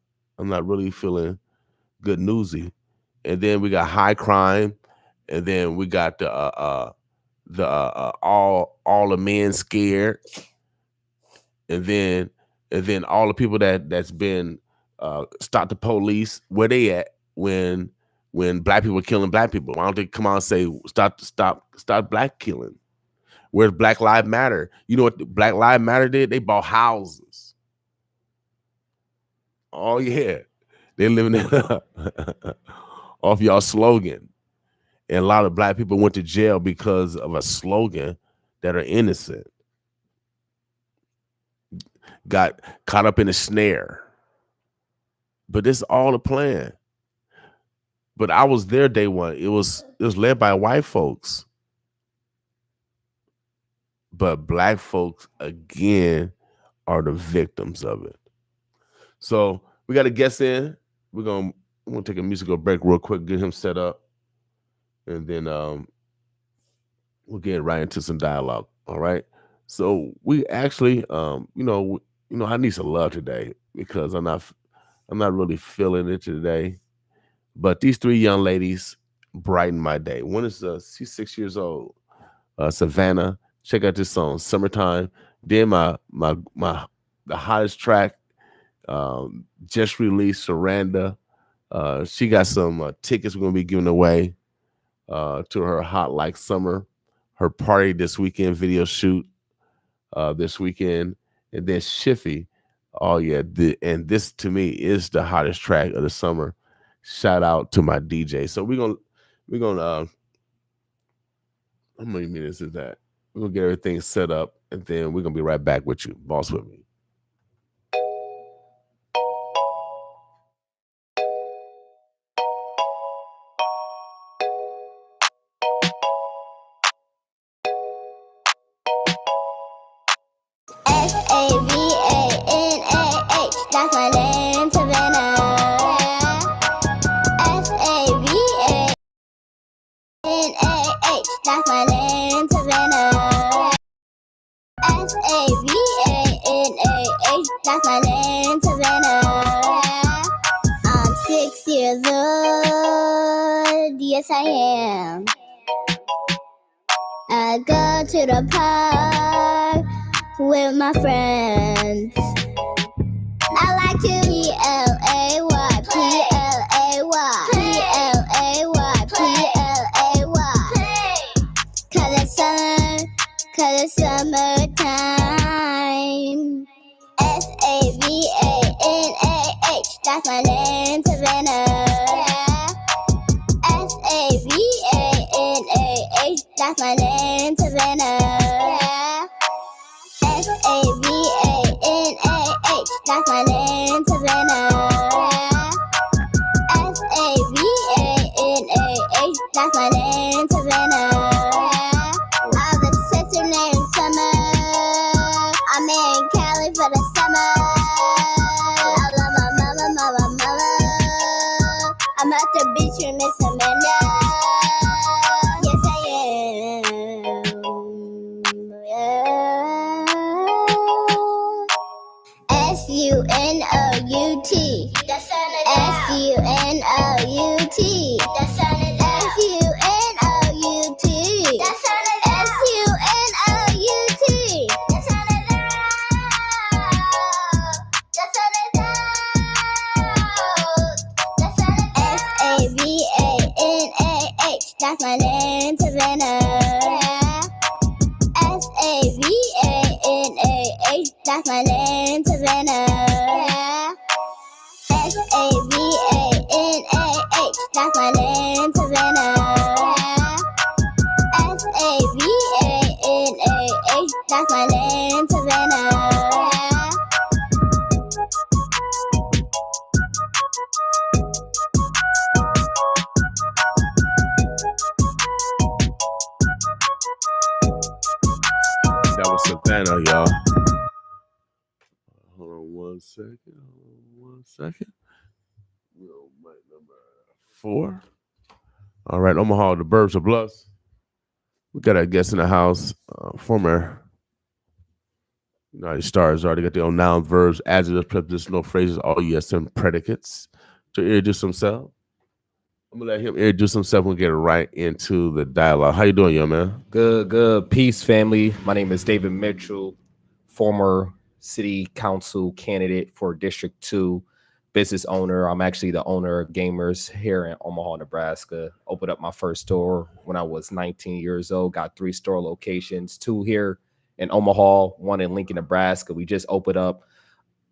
really feeling good newsy. And then we got high crime, and then we got the all the men scared, and then all the people that's been stop the police. Where they at when black people are killing black people? Why don't they come out and say stop black killing? Where's Black Lives Matter? You know what Black Lives Matter did? They bought houses. Oh yeah, they living it off y'all slogan. And a lot of black people went to jail because of a slogan that are innocent. Got caught up in a snare. But this is all a plan. But I was there day one. It was led by white folks. But black folks, again, are the victims of it. So we got a guest in. We're gonna take a musical break real quick, get him set up, and then we'll get right into some dialogue. All right. So we actually, I need some love today because I'm not really feeling it today. But these three young ladies brighten my day. One is she's 6 years old, Savannah. Check out this song, Summertime. Then the hottest track, just released, Surrender. She got some tickets we're gonna be giving away to her Hot Like Summer, her party this weekend, video shoot this weekend, and then Shiffy. Oh yeah, and this to me is the hottest track of the summer. Shout out to my DJ. So we're gonna how many minutes is that? We're gonna get everything set up, and then we're gonna be right back with you. Boss with me. Savannah, that's my name, Savannah. Savannah, that's my name, Savannah. That's my name, Savannah. I'm 6 years old, yes I am. I go to the park with my friends. I like to P-L-A-Y, P-L-A-Y, P-L-A-Y, P-L-A-Y. Cause it's summertime. S-A-V-A-N-A-H, that's my name, Savannah. S-A-V-A-N-A-H, that's my name, Savannah. S-A-V-A-N-A-H, that's my name, Savannah. S-A-V-A-N-A-H, that's my name, Savannah. I have a sister named Summer. I'm in Cali for the summer. I love my mama. I'm at the beach with Miss Amanda. Yes, I am. S-U-N-O-U-T. S-U-N-O-U-T. S-U-N-O-U-T. S-U-N-O-U-T. S-A-V-A-N-A-H, that's my name, Savannah. S-A-V-A-N-A-H, that's my name, Savannah. S-A-V-A-N-A-H, that's my name, Savannah. S-A-V-A-N-A-H, that's my name, Savannah. Atlanta, y'all. Hold on 1 second. We're on mic number 4. All right, Omaha, the Burbs of Bluffs. We got our guest in the house, former United Stars. Already got their own nouns, verbs, adjectives, prepositional phrases, all yes and predicates. To introduce himself. I'm gonna let him introduce himself and get right into the dialogue. How you doing, young man? Good. Peace, family. My name is David Mitchell, former city council candidate for District 2, business owner. I'm actually the owner of Gamers here in Omaha, Nebraska. Opened up my first store when I was 19 years old. Got 3 store locations, 2 here in Omaha, 1 in Lincoln, Nebraska. We just opened up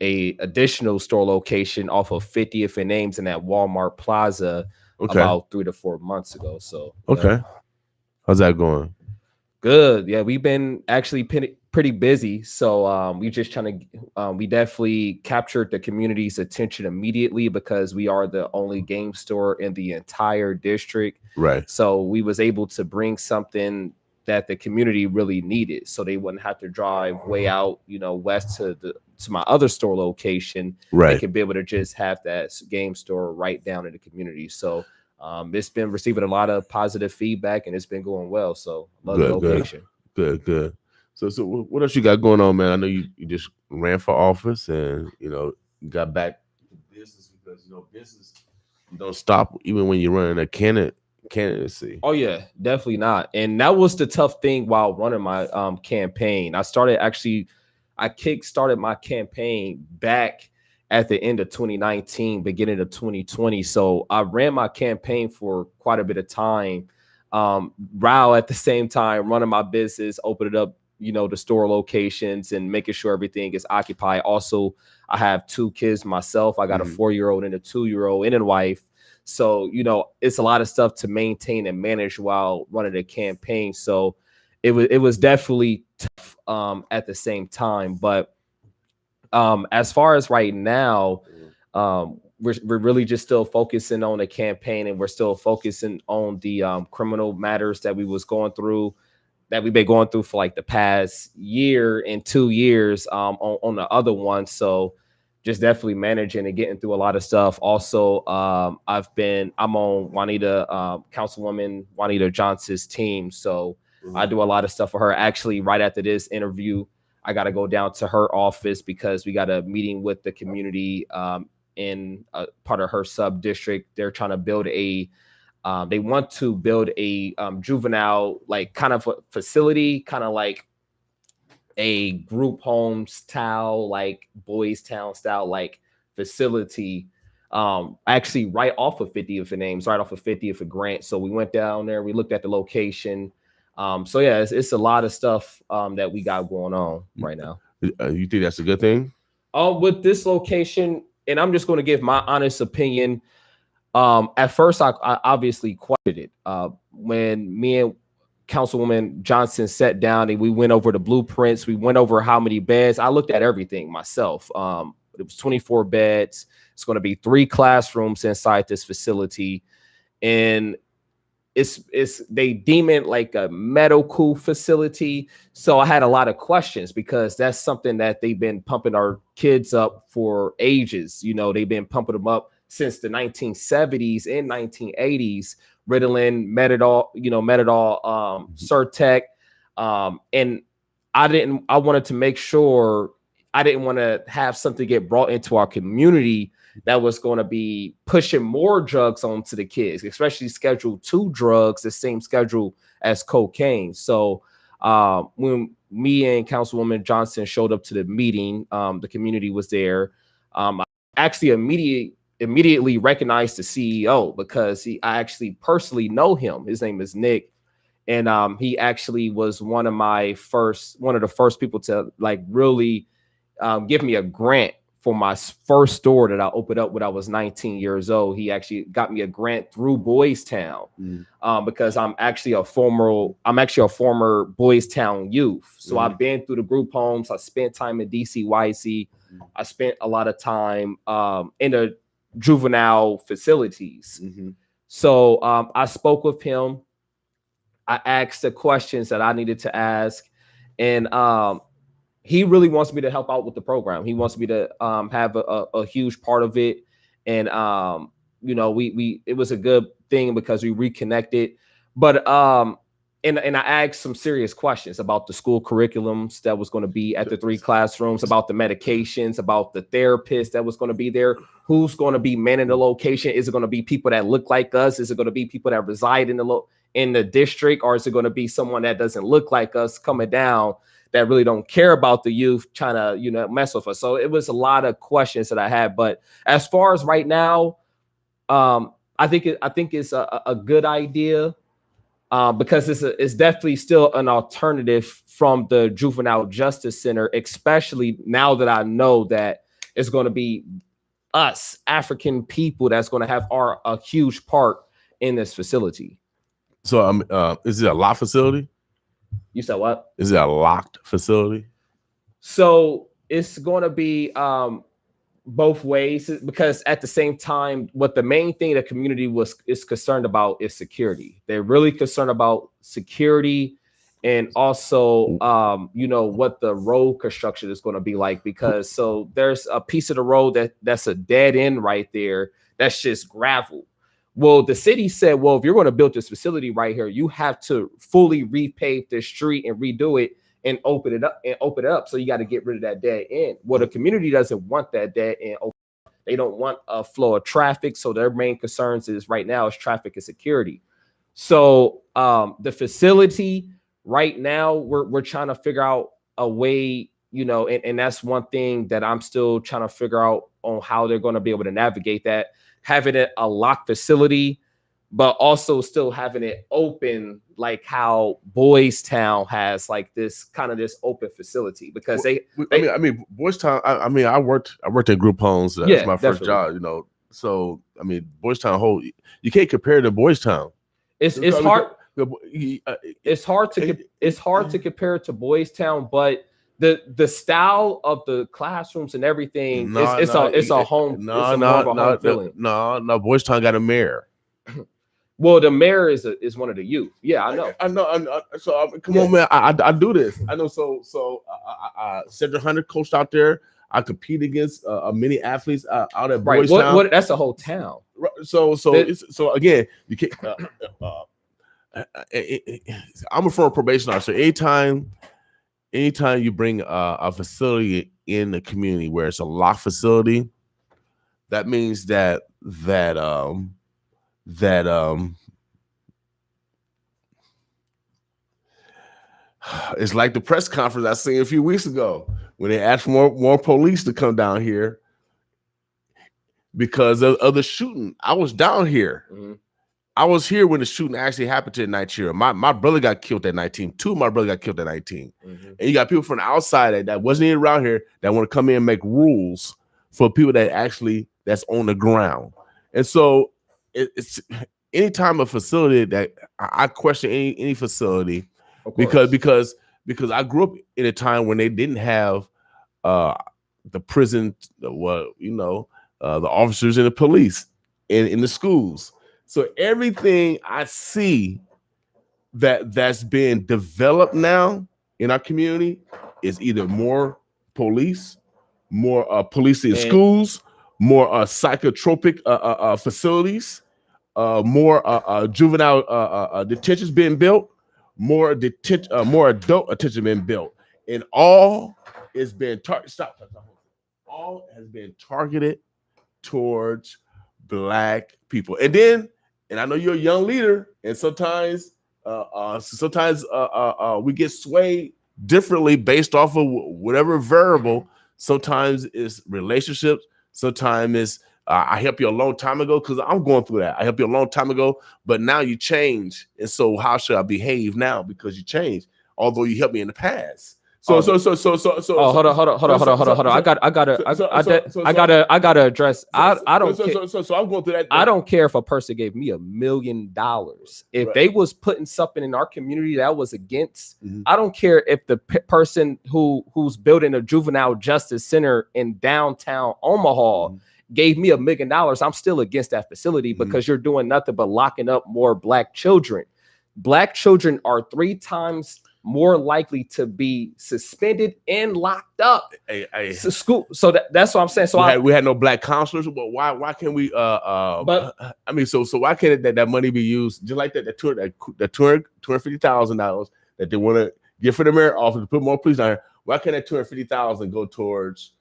a additional store location off of 50th and Ames in that Walmart Plaza about 3 to 4 months ago. So okay, how's that going? Good. Yeah, we've been actually pretty busy. So we just trying to we definitely captured the community's attention immediately because we are the only game store in the entire district. Right. So we was able to bring something that the community really needed, so they wouldn't have to drive way out, west to my other store location. Right. They could be able to just have that game store right down in the community. So it's been receiving a lot of positive feedback and it's been going well. So love the location. Good. So what else you got going on, man? I know you just ran for office and got back to business because business you don't stop even when you're running a candidacy. Oh yeah, definitely not. And that was the tough thing while running my campaign. I kick-started my campaign back at the end of 2019, beginning of 2020. So I ran my campaign for quite a bit of time. While at the same time running my business, opening up, the store locations and making sure everything is occupied. Also, I have 2 kids myself. I got a 4-year-old and a 2-year-old and a wife. So, it's a lot of stuff to maintain and manage while running a campaign. So it was definitely tough at the same time. But as far as right now, we're really just still focusing on the campaign, and we're still focusing on the criminal matters that we've been going through for like the past year and 2 years on the other one. So just definitely managing and getting through a lot of stuff. Also, I'm on Councilwoman Juanita Johnson's team. So I do a lot of stuff for her. Actually, right after this interview, I got to go down to her office because we got a meeting with the community in part of her sub district. They're trying to build they want to build a juvenile kind of facility, kind of like a group home style, like boys town style, facility. Actually right off of 50th and Ames, right off of 50th and Grant. So we went down there, we looked at the location. So yeah, it's a lot of stuff that we got going on right now. You think that's a good thing? With this location, and I'm just going to give my honest opinion. At first, I obviously questioned it. When me and Councilwoman Johnson sat down and we went over the blueprints, we went over how many beds. I looked at everything myself. It was 24 beds. It's going to be 3 classrooms inside this facility, and they deem it like a medical facility. So I had a lot of questions because that's something that they've been pumping our kids up for ages. They've been pumping them up since the 1970s and 1980s. Ritalin, Medidol, Zyrtec. And I wanted to make sure I didn't want to have something get brought into our community that was going to be pushing more drugs onto the kids, especially Schedule 2 drugs, the same schedule as cocaine. So when me and Councilwoman Johnson showed up to the meeting, the community was there. I actually immediately recognized the CEO because I actually personally know him. His name is Nick. And he actually was one of the first people to really give me a grant for my first store that I opened up when I was 19 years old. He actually got me a grant through Boys Town because I'm actually a former Boys Town youth. So I've been through the group homes. I spent time in DCYC. I spent a lot of time in the juvenile facilities. So I spoke with him. I asked the questions that I needed to ask, and he really wants me to help out with the program. He wants me to have a huge part of it. And you know, it was a good thing because we reconnected. But and I asked some serious questions about the school curriculums that was going to be at the 3 classrooms, about the medications, about the therapist that was going to be there, who's going to be manning the location. Is it going to be people that look like us? Is it going to be people that reside in the district, or is it going to be someone that doesn't look like us coming down that really don't care about the youth trying to, you know, mess with us? So it was a lot of questions that I had. But as far as right now, I think it's a good idea because it's definitely still an alternative from the Juvenile Justice Center, especially now that I know that it's going to be us African people that's going to have a huge part in this facility. So is it a locked facility? You said what? Is it a locked facility? So it's going to be both ways, because at the same time, what the main thing the community is concerned about is security. They're really concerned about security and also you know, what the road construction is going to be like, because so there's a piece of the road that's a dead end right there that's just gravel. Well, the city said, well, if you're going to build this facility right here, you have to fully repave the street and redo it and open it up. So you got to get rid of that dead end. Well, the community doesn't want that dead end. They don't want a flow of traffic. So their main concerns is right now is traffic and security. So the facility right now, we're trying to figure out a way, you know, and that's one thing that I'm still trying to figure out on how they're going to be able to navigate that. Having it a locked facility, but also still having it open, like how Boys Town has like this open facility, because I mean Boys Town. I mean, I worked in group homes. That's my first job, you know. So I mean, Boys Town you can't compare to Boys Town. It's hard. It's hard to compare it to Boys Town, but the style of the classrooms and everything, it's a home. No, Boys Town got a mayor. Well, the mayor is one of the youth. Yeah, I know. So come on, man. I do this. I know. So Cedric Hunter coached out there. I compete against many athletes out at Boys Town. That's a whole town. So again, you can't. I'm a former probation officer. Anytime you bring a facility in the community where it's a locked facility, that means that it's like the press conference I seen a few weeks ago when they asked for more police to come down here because of the shooting. I was down here. Mm-hmm. I was here when the shooting actually happened in Nigeria. My brother got killed at 19. Two of my brothers got killed at 19. Mm-hmm. And you got people from the outside that wasn't even around here that want to come in and make rules for people that's on the ground. And so it's anytime a facility that I question any facility because I grew up in a time when they didn't have the prison, the officers and the police in the schools. So everything I see that's being developed now in our community is either more police, more police in schools, more psychotropic facilities, more juvenile detentions being built, more adult attention being built, and all has been targeted towards Black people. And I know you're a young leader, and sometimes we get swayed differently based off of whatever variable. Sometimes it's relationships. Sometimes it's I helped you a long time ago, because I'm going through that. I helped you a long time ago, but now you change, and so how should I behave now because you changed? Although you helped me in the past. So hold on. I gotta address. I don't care. So I'm going through that. I don't care if a person gave me $1 million. If they was putting something in our community that was against, I don't care if the person who's building a juvenile justice center in downtown Omaha gave me $1 million. I'm still against that facility because you're doing nothing but locking up more Black children. Black children are 3 times more likely to be suspended and locked up. So school. So that's what I'm saying. So we had no black counselors, but why can't we? But I mean, so why can't that money be used just like that $250,000 that they want to give for the mayor office to put more police on here? Why can't that $250,000 go towards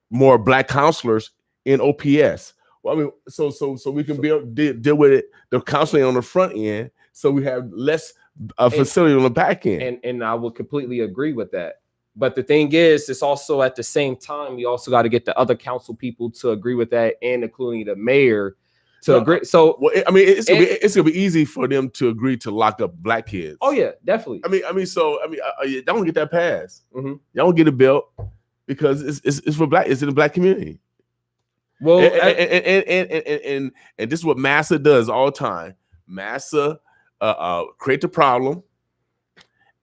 more black counselors in OPS? Well, I mean, so we can deal with it, the counseling on the front end, so we have less facility on the back end. And I would completely agree with that. But the thing is, it's also at the same time, you also got to get the other council people to agree with that, and including the mayor to agree. So, I mean, it's gonna be easy for them to agree to lock up black kids. Oh yeah, definitely. I mean, don't get that passed. Y'all don't get it built because it's for black. It's in the black community. Well, and this is what Massa does all the time. Massa create the problem,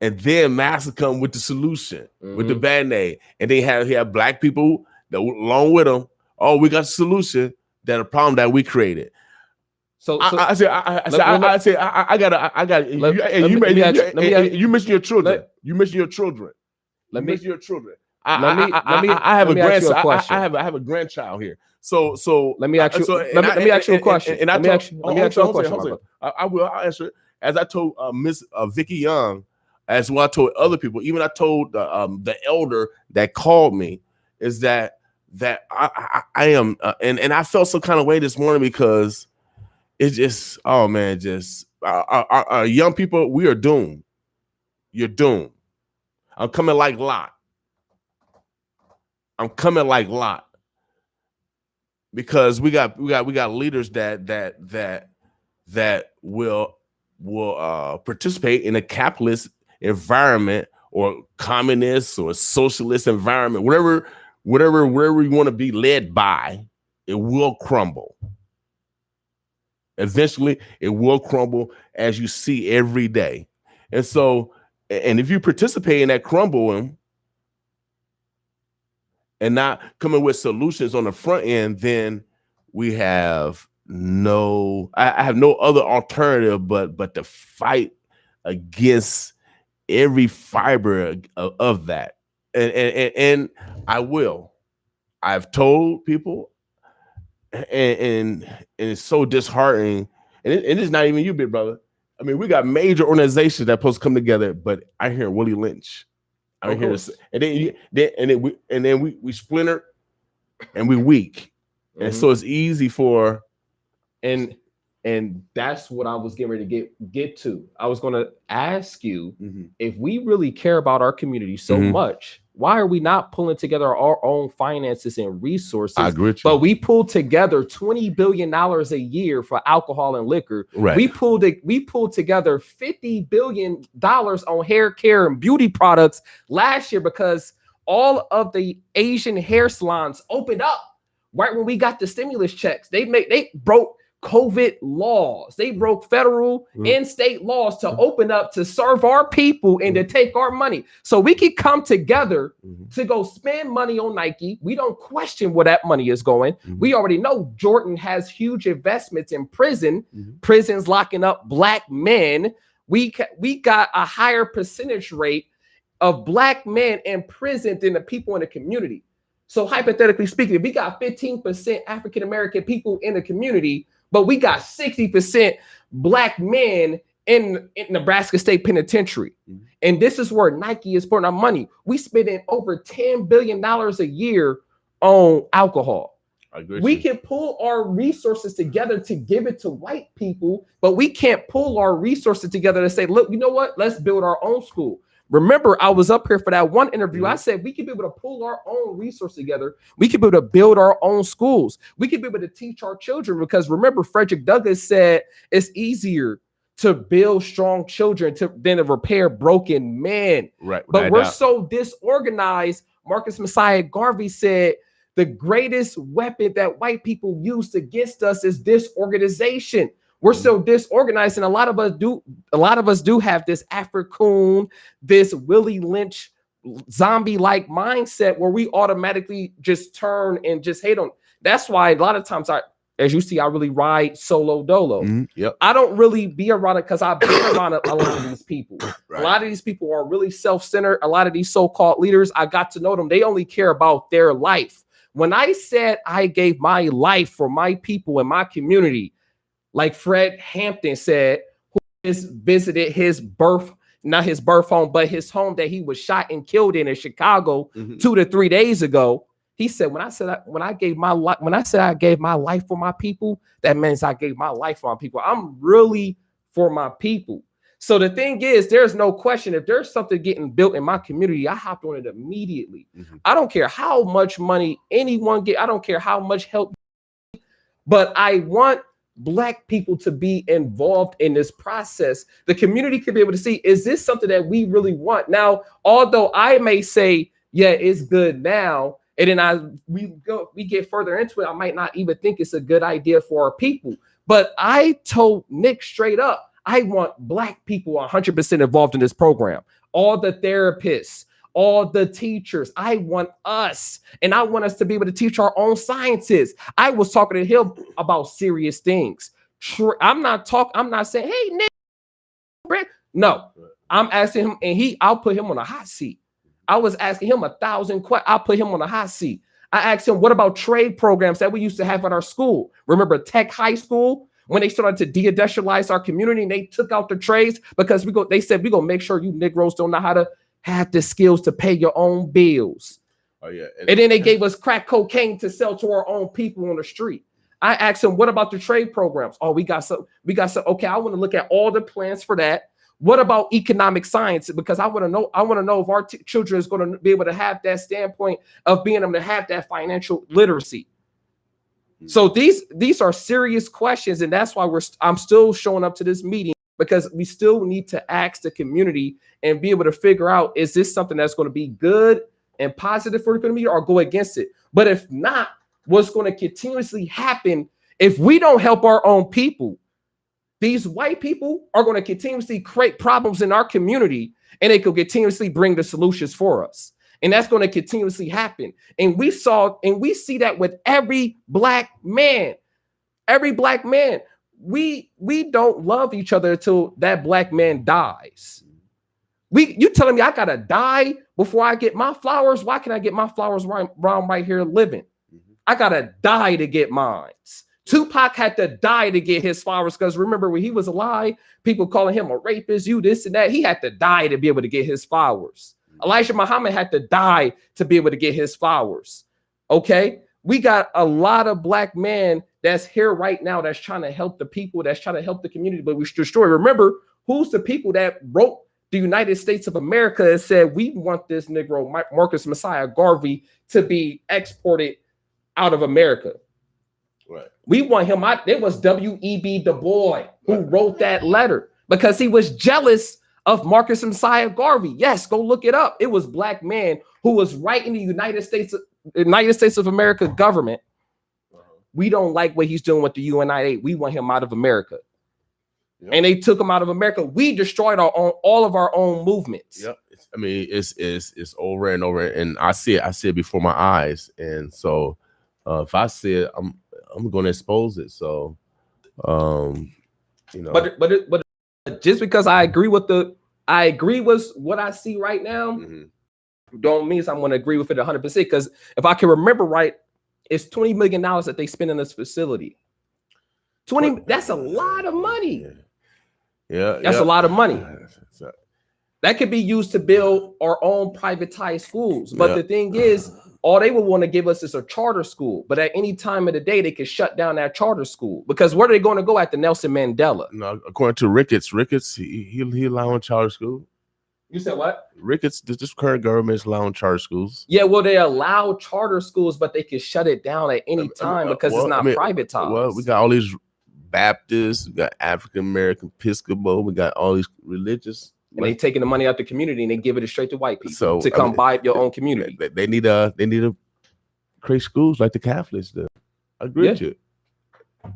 and then Massa come with the solution, with the band-aid, and they have black people that along with them. Oh, we got a solution that a problem that we created. So I got. You mentioned your children. You mentioned your children. I have a grandson. I have a grandchild here. So let me ask you. Let me ask you a question. Let me ask you a question. I'll answer it. As I told Miss Vicky Young, as well I told other people, even I told the elder that called me, is that I am, and I felt some kind of way this morning because it's just, oh man, just our young people, we are doomed. You're doomed. I'm coming like Lot. Because we got leaders that will participate in a capitalist environment or communist or socialist environment, wherever you want to be led by, it will crumble. Eventually, it will crumble, as you see every day. And so, and if you participate in that crumbling and not coming with solutions on the front end, then we have I have no other alternative but to fight against every fiber of that. And I will. I've told people, and it's so disheartening. And it's not even you, big brother. I mean, we got major organizations that supposed to come together, but I hear Willie Lynch. I hear this, and then we splinter and we weak, and so it's easy for and that's what I was getting ready to get to. I was going to ask you if we really care about our community so much, why are we not pulling together our own finances and resources? I agree with you. But we pulled together $20 billion a year for alcohol and liquor. Right. We pulled together $50 billion on hair care and beauty products last year because all of the Asian hair salons opened up right when we got the stimulus checks. They broke COVID laws. They broke federal and state laws to open up to serve our people and to take our money. So we can come together to go spend money on Nike. We don't question where that money is going. We already know Jordan has huge investments in prisons locking up black men. We got a higher percentage rate of black men in prison than the people in the community. So hypothetically speaking, if we got 15% African-American people in the community, but we got 60% black men in Nebraska State Penitentiary. And this is where Nike is putting our money. We spending over $10 billion a year on alcohol. We can pull our resources together to give it to white people, but we can't pull our resources together to say, look, you know what? Let's build our own school. Remember, I was up here for that one interview. I said we could be able to pull our own resources together. We could be able to build our own schools. We could be able to teach our children because remember, Frederick Douglass said it's easier to build strong children than to repair broken men. Right. But we're so disorganized. Marcus Messiah Garvey said the greatest weapon that white people use against us is disorganization. We're so disorganized, and a lot of us do have this African, this Willie Lynch zombie-like mindset where we automatically just turn and just hate on. That's why a lot of times as you see, I really ride solo dolo. Yep. I don't really be around it because I've been around a lot of these people. A lot of these people are really self-centered. A lot of these so-called leaders, I got to know them. They only care about their life. When I said I gave my life for my people in my community, like Fred Hampton said, who has visited his birth, not his birth home, but his home that he was shot and killed in Chicago 2 to 3 days ago. He said, when I gave my life, when I said I gave my life for my people, that means I gave my life for my people. I'm really for my people. So the thing is, there's no question. If there's something getting built in my community, I hopped on it immediately. I don't care how much money anyone get. I don't care how much help, but I want Black people to be involved in this process. The community could be able to see, is this something that we really want? Now, although I may say, yeah, it's good now, and then we get further into it, I might not even think it's a good idea for our people. But I told Nick straight up, I want Black people 100% involved in this program. All the therapists, all the teachers. I want us, and I want us to be able to teach our own sciences. I was talking to him about serious things. I'm not saying, hey, Nick. No, I'm asking him, and I'll put him on a hot seat. I was asking him 1,000 questions. I'll put him on a hot seat. I asked him, what about trade programs that we used to have at our school? Remember Tech High School? When they started to de-industrialize our community and they took out the trades because they said, we're going to make sure you Negroes don't know how to have the skills to pay your own bills. Oh, yeah. And then they gave us crack cocaine to sell to our own people on the street. I asked him, what about the trade programs? Oh, we got some. Okay, I want to look at all the plans for that. What about economic science? Because I want to know if our children is going to be able to have that standpoint of being able to have that financial literacy. So these are serious questions, and that's why I'm still showing up to this meeting, because we still need to ask the community and be able to figure out, is this something that's going to be good and positive for the community or go against it? But if not, what's going to continuously happen if we don't help our own people? These white people are going to continuously create problems in our community, and they could continuously bring the solutions for us. And that's going to continuously happen. And we see that with every Black man. Every Black man. We don't love each other until that Black man dies. You telling me I gotta die before I get my flowers? Why can I get my flowers right here living? I gotta die to get mine. Tupac had to die to get his flowers, because remember when he was alive, people calling him a rapist, you this and that. He had to die to be able to get his flowers. Elijah Muhammad had to die to be able to get his flowers. Okay, we got a lot of Black men that's here right now that's trying to help the people, that's trying to help the community, but we destroy. Remember, who's the people that wrote the United States of America and said, we want this Negro, Marcus Messiah Garvey, to be exported out of America. Right. We want him out. It was W.E.B. Du Bois who wrote that letter because he was jealous of Marcus Messiah Garvey. Yes, go look it up. It was Black man who was writing the United States of America government. We don't like what he's doing with the UNIA. We want him out of America. Yep. And they took him out of America. We destroyed all of our own movements. Yep. I mean, it's over and over, and I see it before my eyes. And so if I see it, I'm going to expose it. So, you know. But just because I agree with what I see right now, don't mean I'm going to agree with it 100%. Because if I can remember right, it's $20 million that they spend in this facility. That's a lot of money. Yeah, that's a lot of money. That could be used to build our own privatized schools. But the thing is, all they would want to give us is a charter school. But at any time of the day, they could shut down that charter school, because where are they going to go at the Nelson Mandela? No, according to Ricketts, he allowing charter school. You said what? Ricketts, this current government is allowing charter schools. Yeah, well, they allow charter schools, but they can shut it down at any time because it's not privatized. Well, we got all these Baptists, we got African American Episcopal, we got all these religious. And they taking the money out the community and they give it straight to white people to come buy your own community. They need to create schools like the Catholics do. I agree with you.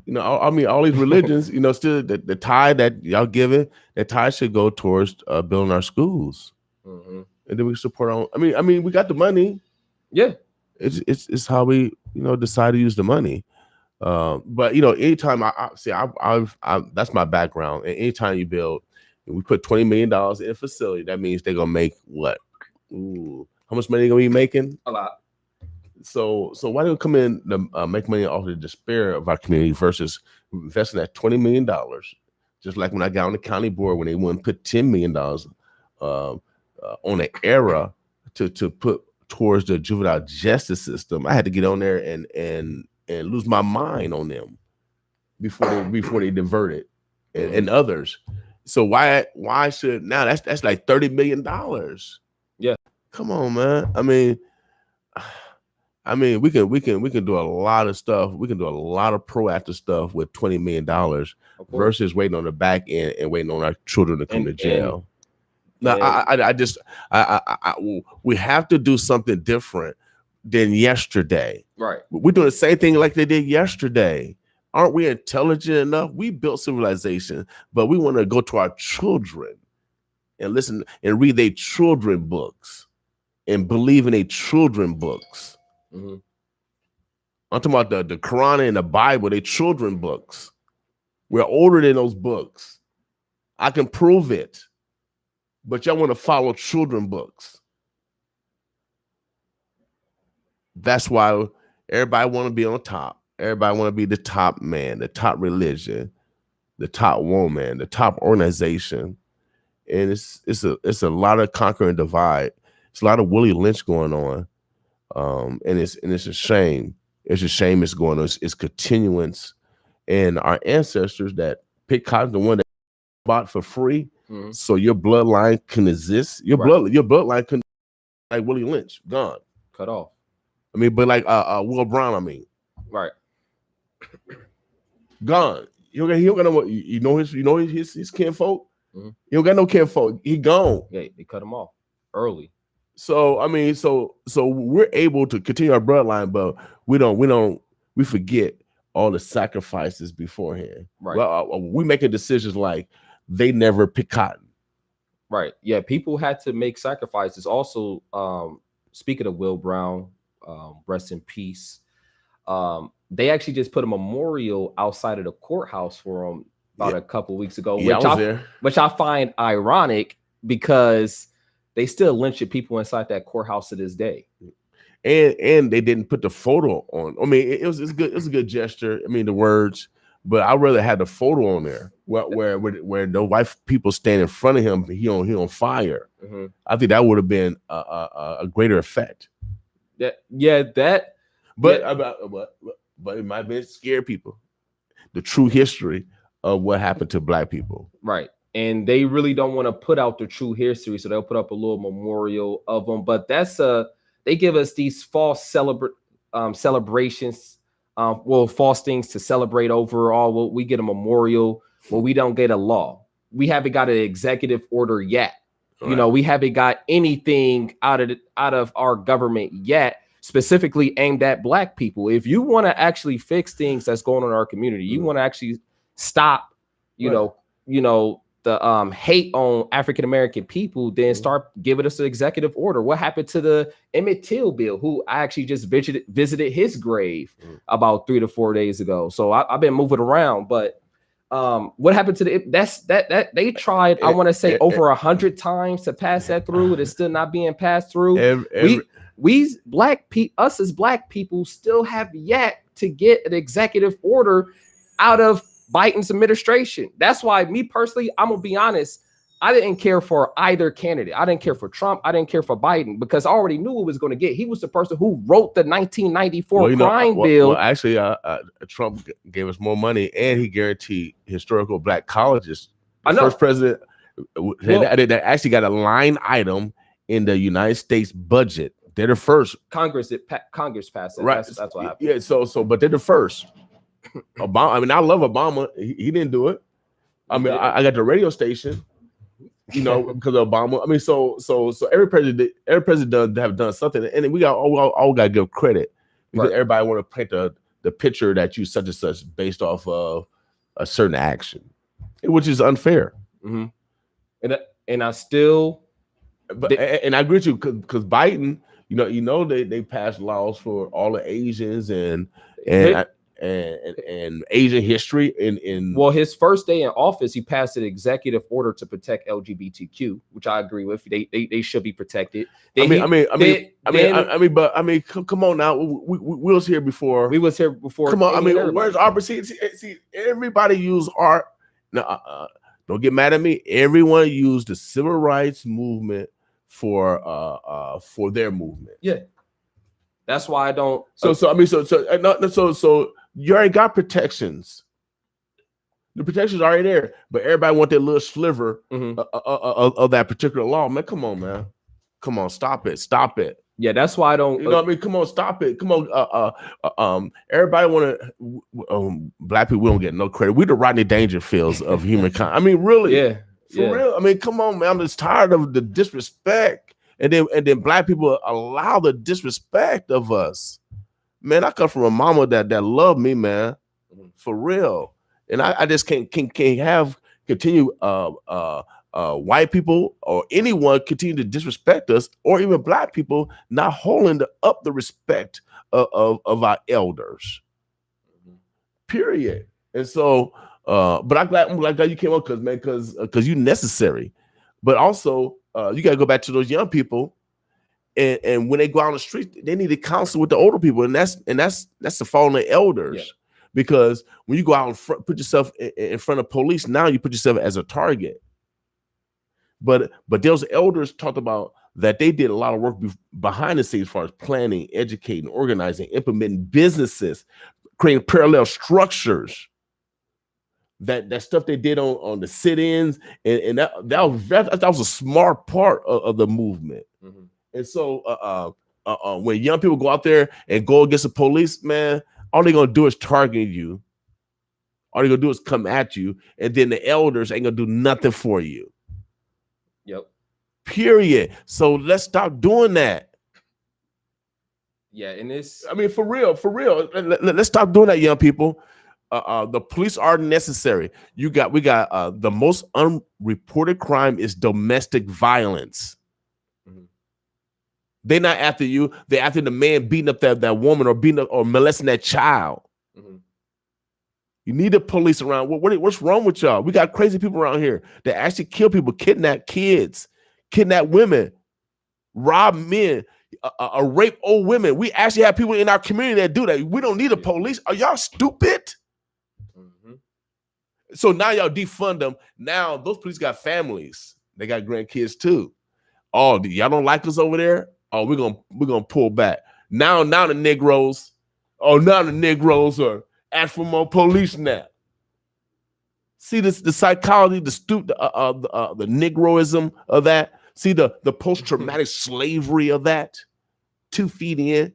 You know, I mean, all these religions, you know, still the tithe that y'all giving, that tithe should go towards building our schools, and then we support our own. I mean, we got the money. Yeah, it's how we decide to use the money. But you know, anytime I've that's my background. And anytime you build, we put $20 million in a facility, that means they're gonna make what? Ooh, how much money they gonna be making? A lot. So why don't we come in to make money off the despair of our community versus investing that $20 million? Just like when I got on the county board, when they wouldn't put $10 million on an era to put towards the juvenile justice system, I had to get on there and lose my mind on them before they diverted and others. So why should now that's like $30 million? Yeah, come on, man. I mean, we can do a lot of stuff. We can do a lot of proactive stuff with $20 million versus waiting on the back end and waiting on our children to come to jail. We have to do something different than yesterday. Right. We're doing the same thing like they did yesterday. Aren't we intelligent enough? We built civilization, but we want to go to our children and listen and read their children books and believe in their children books. Mm-hmm. I'm talking about the Quran and the Bible, they children books. We're older than those books. I can prove it. But y'all want to follow children books. That's why everybody want to be on top. Everybody want to be the top man, the top religion, the top woman, the top organization. And it's a lot of conquer and divide. It's a lot of Willie Lynch going on. And it's a shame. It's a shame it's going on. It's continuance. And our ancestors that picked cotton, the one that bought for free, so your bloodline can exist. Your bloodline can, like Willie Lynch, gone, cut off. I mean, but like Will Brown, I mean, right, gone. He don't got no. You know his kinfolk. He don't got no kinfolk. He gone. Yeah, they cut him off early. So I mean, so we're able to continue our bloodline, but we forget all the sacrifices beforehand. Right. Well, we making decisions like they never pick cotton. Right. Yeah. People had to make sacrifices. Also, speaking of Will Brown, rest in peace. They actually just put a memorial outside of the courthouse for him about a couple weeks ago, which I find ironic because they still lynch people inside that courthouse to this day. And they didn't put the photo on. I mean, it's good. It's a good gesture. I mean, the words, but I'd rather have the photo on there where the white people stand in front of him. He on fire. Mm-hmm. I think that would have been a greater effect. But it might have been scare people. The true history of what happened to black people. Right. And they really don't want to put out the true history, so they'll put up a little memorial of them. But they give us these false celebrations, false things to celebrate overall. We get a memorial, but we don't get a law. We haven't got an executive order yet. Right. You know, we haven't got anything out of our government yet, specifically aimed at black people. If you want to actually fix things that's going on in our community, you want to actually stop, you know, the hate on African-American people, then start giving us an executive order. What happened to the Emmett Till bill, who I actually just visited his grave about 3 to 4 days ago. So I've been moving around, but what happened to that they tried, I want to say over 100 times to pass that through. It is still not being passed through. We us as black people still have yet to get an executive order out of Biden's administration. That's why me personally, I'm gonna be honest, I didn't care for either candidate. I didn't care for Trump. I didn't care for Biden because I already knew what was going to get. He was the person who wrote the 1994 crime bill. Well, actually, Trump gave us more money and he guaranteed historical black colleges. The first president that actually got a line item in the United States budget. They're the first. Congress passed it. Right. That's what happened. Yeah. So, but they're the first. Obama. I mean, I love Obama. He didn't do it. I mean, I got the radio station, you know, because of Obama. I mean, so every president have done something, and we all got to give credit because everybody want to paint the picture that you such and such based off of a certain action, which is unfair. Mm-hmm. And I still, and I agree with you because Biden, you know, they passed laws for all the Asians and and Asian history. Well, his first day in office, he passed an executive order to protect LGBTQ, which I agree with. They should be protected. Come on now. We was here before. We was here before. Come on. Where's our see? Everybody use art. No, don't get mad at me. Everyone used the civil rights movement for their movement. Yeah. That's why I don't. So you already got protections. The protections are already there, but everybody want their little sliver of that particular law. Man, come on, man. Come on, stop it. Yeah, that's why I don't. You know what I mean? Come on, stop it. Come on. Everybody want to. Black people, we don't get no credit. We the Rodney Dangerfields of humankind. I mean, really? Yeah. For real. I mean, come on, man. I'm just tired of the disrespect. And then black people allow the disrespect of us. Man, I come from a mama that loved me, man, for real. And I just can't continue white people or anyone continue to disrespect us, or even black people not holding up the respect of our elders. Period. And so, but I'm glad you came on because you're necessary. But also, you got to go back to those young people, and when they go out on the street, they need to counsel with the older people, and that's the fault of the elders. Yeah. Because when you go out and put yourself in front of police, now you put yourself as a target. But those elders talked about that they did a lot of work behind the scenes as far as planning, educating, organizing, implementing businesses, creating parallel structures. That stuff they did on the sit-ins, and that was a smart part of the movement. And so when young people go out there and go against the police, man, all they're gonna do is target you. All they're gonna do is come at you, and then the elders ain't gonna do nothing for you. Yep. Period. So let's stop doing that. Yeah, and it's. I mean, for real. Let's stop doing that, young people. The police are necessary. We got the most unreported crime is domestic violence. They're not after you. They're after the man beating up that woman or beating up or molesting that child. You need the police around. What's wrong with y'all? We got crazy people around here that actually kill people, kidnap kids, kidnap women, rob men, rape old women. We actually have people in our community that do that. We don't need the police. Are y'all stupid? So now y'all defund them. Now those police got families. They got grandkids too. Oh, y'all don't like us over there? Oh, we're gonna pull back. Now the Negroes. Oh, now the Negroes are ask for more police now. See the psychology, the Negroism of that. See the post-traumatic slavery of that. 2 feet in.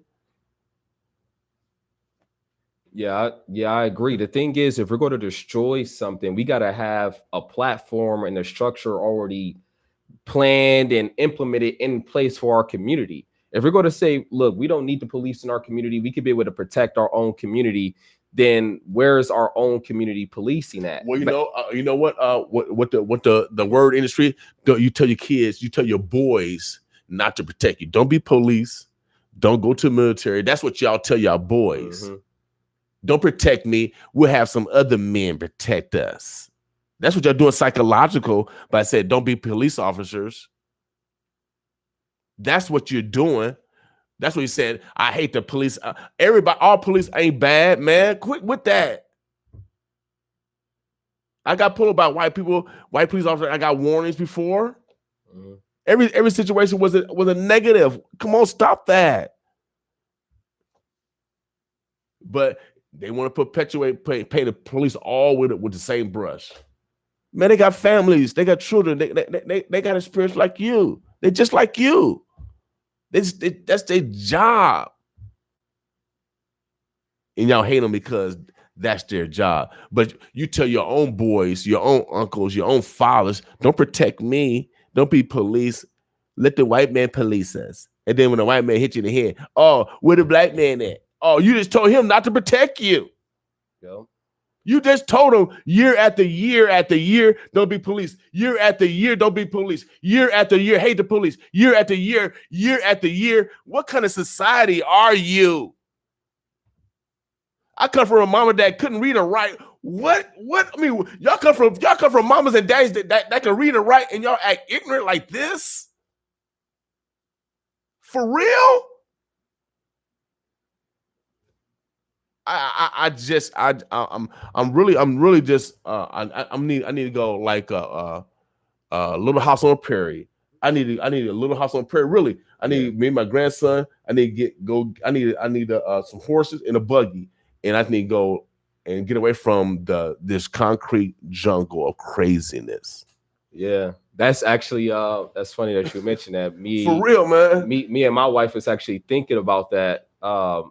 Yeah, I agree. The thing is, if we're going to destroy something, we got to have a platform and a structure already planned and implemented in place for our community. If we're going to say, look, we don't need the police in our community, we could be able to protect our own community, then where's our own community policing at? Well, you know what the word industry, you tell your kids, you tell your boys not to protect you. Don't be police. Don't go to the military. That's what y'all tell y'all boys. Don't protect me. We'll have some other men protect us. That's what y'all doing psychological by saying don't be police officers. That's what you're doing. That's what you said. I hate the police. All police ain't bad, man. Quit with that. I got pulled by white police officers. I got warnings before. Every situation was a negative. Come on, stop that. But they want to paint the police all with the same brush. Man, they got families, they got children, they got experience like you. They just like you. That's their job. And y'all hate them because that's their job. But you tell your own boys, your own uncles, your own fathers, don't protect me. Don't be police. Let the white man police us. And then when the white man hit you in the head, oh, where the black man at? Oh, you just told him not to protect you. Yep. You just told him year after year after year, don't be police. Year after year, don't be police. Year after year, hate the police. Year after year after year. What kind of society are you? I come from a mom and dad couldn't read or write. What? I mean, y'all come from mamas and dads that can read and write, and y'all act ignorant like this? For real? I need to go like a Little House on the Prairie. I need a Little House on the Prairie. Really, I need me and my grandson. I need some horses and a buggy, and I need to go and get away from this concrete jungle of craziness. Yeah, that's actually that's funny that you mentioned that. Me for real, man. Me and my wife was actually thinking about that. I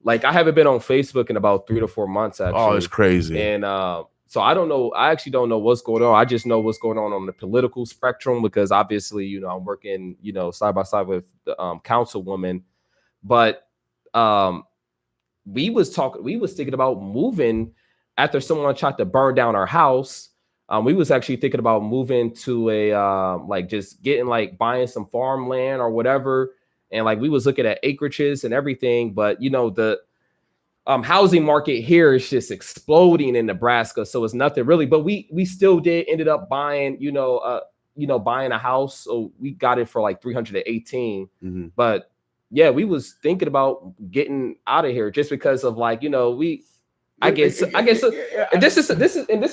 haven't been on Facebook in about 3 to 4 months. Actually, oh, it's crazy. And so I don't know. I actually don't know what's going on. I just know what's going on the political spectrum because obviously, I'm working, side by side with the councilwoman. But we was thinking about moving after someone tried to burn down our house. We was actually thinking about moving to a just getting buying some farmland or whatever. And we was looking at acreages and everything, but the housing market here is just exploding in Nebraska, so it's nothing really. But we still ended up buying, buying a house. So we got it for 318. Mm-hmm. But yeah, we was thinking about getting out of here just because of I guess this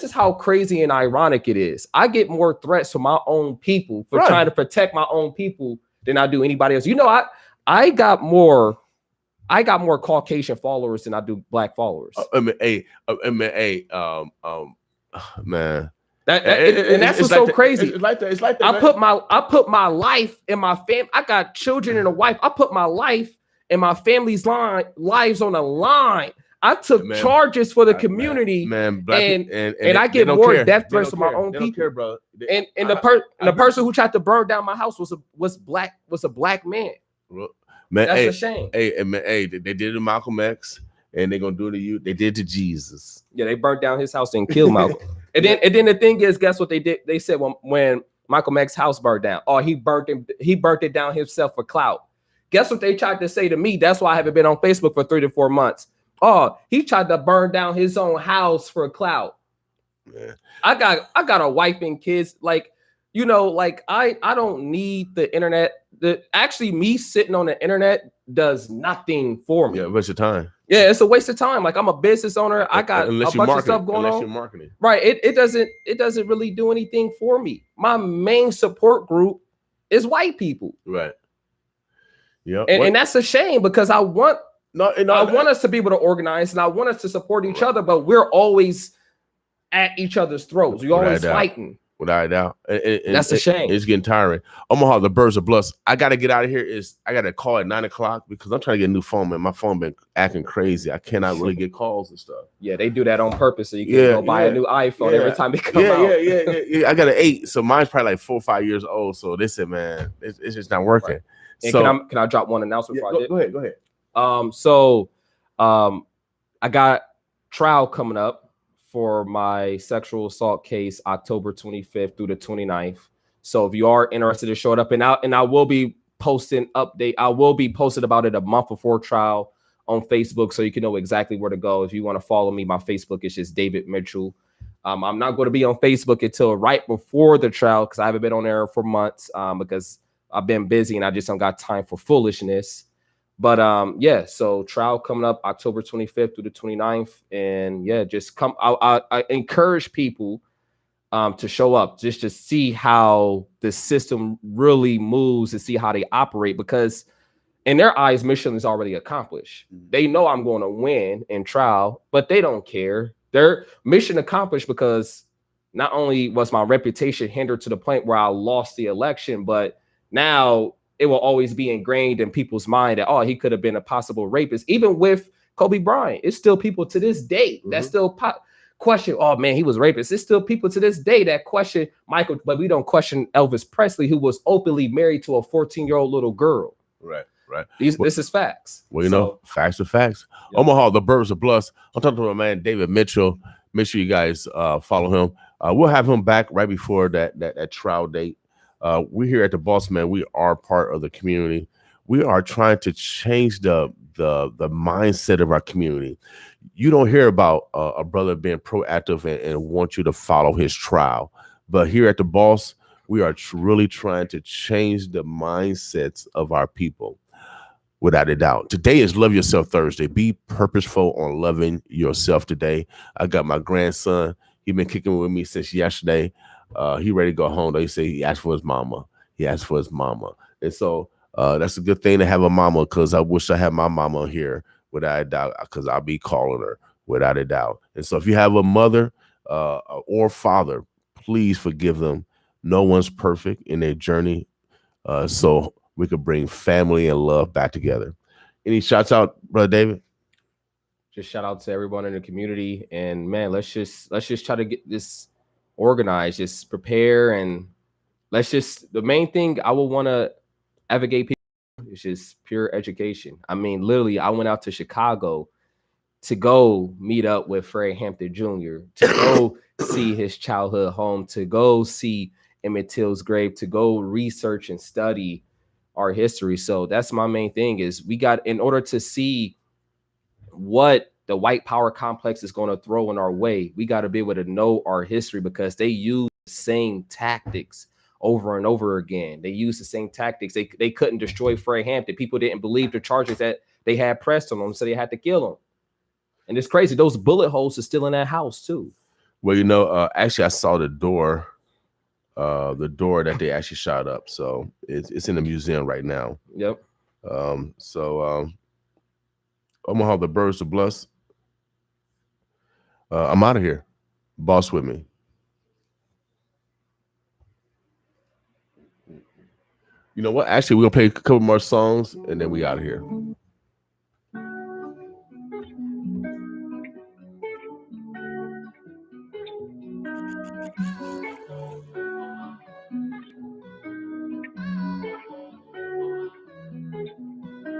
is how crazy and ironic it is. I get more threats from my own people for trying to protect my own people than I do anybody else. I got more Caucasian followers than I do black followers. Man. That's what's so crazy. It's like that. I put my life and my family. I got children and a wife. I put my life and my family's lives on the line. I took charges for the community, and I get more death threats from my own people, care, bro. And the person who tried to burn down my house was a black man. Man, that's a shame. They did it to Malcolm X, and they're gonna do it to you. They did it to Jesus. Yeah, they burned down his house and killed Malcolm. and then the thing is, guess what they did? They said when Malcolm X's house burned down, he burnt it down himself for clout. Guess what they tried to say to me? That's why I haven't been on Facebook for 3 to 4 months. He tried to burn down his own house for clout. Yeah. I got a wife and kids. I don't need the internet. Actually, me sitting on the internet does nothing for me. Yeah, waste of time. Yeah, it's a waste of time. I'm a business owner. I got a bunch of stuff going on. You're marketing. Right. It doesn't really do anything for me. My main support group is white people. Right. Yeah. And that's a shame because I want us to be able to organize and I want us to support each other, but we're always at each other's throats. We're always fighting. Without a doubt. And that's a shame. It's getting tiring. Omaha, the Birds of Bluffs. I got to get out of here. I got to call at 9 o'clock because I'm trying to get a new phone, man. My phone been acting crazy. I cannot really get calls and stuff. Yeah, they do that on purpose so you can go buy a new iPhone every time it comes out. Yeah. I got an 8, so mine's probably 4 or 5 years old. So they said, man, it's just not working. Right. And so can I drop one announcement? Go ahead. I got trial coming up for my sexual assault case October 25th through the 29th. So if you are interested to show it up, and I will be posting update. I will be posted about it a month before trial on Facebook, so you can know exactly where to go. If you want to follow me, my Facebook is just David Mitchell. I'm not going to be on Facebook until right before the trial because I haven't been on there for months because I've been busy and I just don't got time for foolishness. But so trial coming up October 25th through the 29th. And just come. I encourage people to show up just to see how the system really moves and see how they operate, because in their eyes, mission is already accomplished. They know I'm going to win in trial, but they don't care. Their mission accomplished because not only was my reputation hindered to the point where I lost the election, but now it will always be ingrained in people's mind that, he could have been a possible rapist. Even with Kobe Bryant, it's still people to this day that still question, he was a rapist. It's still people to this day that question Michael, but we don't question Elvis Presley, who was openly married to a 14-year-old little girl. Right. This is facts. Well, facts are facts. Yep. Omaha, the Birds of Bluffs. I'm talking to my man, David Mitchell. Make sure you guys follow him. We'll have him back right before that trial date. We're here at the Boss Man. We are part of the community. We are trying to change the mindset of our community. You don't hear about a brother being proactive and want you to follow his trial. But here at the Boss, we are really trying to change the mindsets of our people, without a doubt. Today is Love Yourself Thursday. Be purposeful on loving yourself today. I got my grandson. He been kicking with me since yesterday. He ready to go home. They say he asked for his mama. And so that's a good thing to have a mama, because I wish I had my mama here, without a doubt, because I'll be calling her without a doubt. And so if you have a mother or father, please forgive them. No one's perfect in their journey. So we could bring family and love back together. Any shouts out, Brother David? Just shout out to everyone in the community. And man, let's just try to get this organized, just prepare, and the main thing I would want to advocate people is just pure education. I mean, literally, I went out to Chicago to go meet up with Fred Hampton Jr., to go see his childhood home, to go see Emmett Till's grave, to go research and study our history. So that's my main thing, is we got, in order to see what the white power complex is going to throw in our way, we got to be able to know our history, because they use the same tactics over and over again. They use the same tactics. They couldn't destroy Fred Hampton. People didn't believe the charges that they had pressed on them, so they had to kill him. And it's crazy. Those bullet holes are still in that house too. Well, actually, I saw the door that they actually shot up. So it's in the museum right now. Yep. Omaha, the birds to bless. I'm out of here. Boss with me. You know what? Actually, we're gonna play a couple more songs and then we out of here.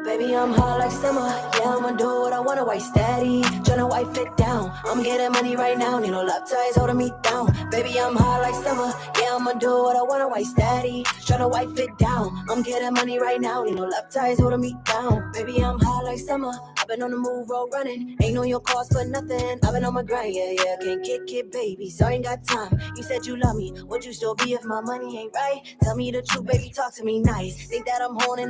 Baby, I'm hot like summer. Yeah, I'ma do what I wanna, white steady. Tryna wipe it down. I'm getting money right now. Need no love ties holding me down. Baby, I'm hot like summer. Yeah, I'ma do what I wanna, white steady. Tryna wipe it down. I'm getting money right now. Need no love ties holding me down. Baby, I'm hot like summer. I've been on the move, road running. Ain't on your cars for nothing. I've been on my grind, yeah. Can't kick it, baby. So I ain't got time. You said you love me. Would you still be if my money ain't right? Tell me the truth, baby. Talk to me nice. Think that I'm holding.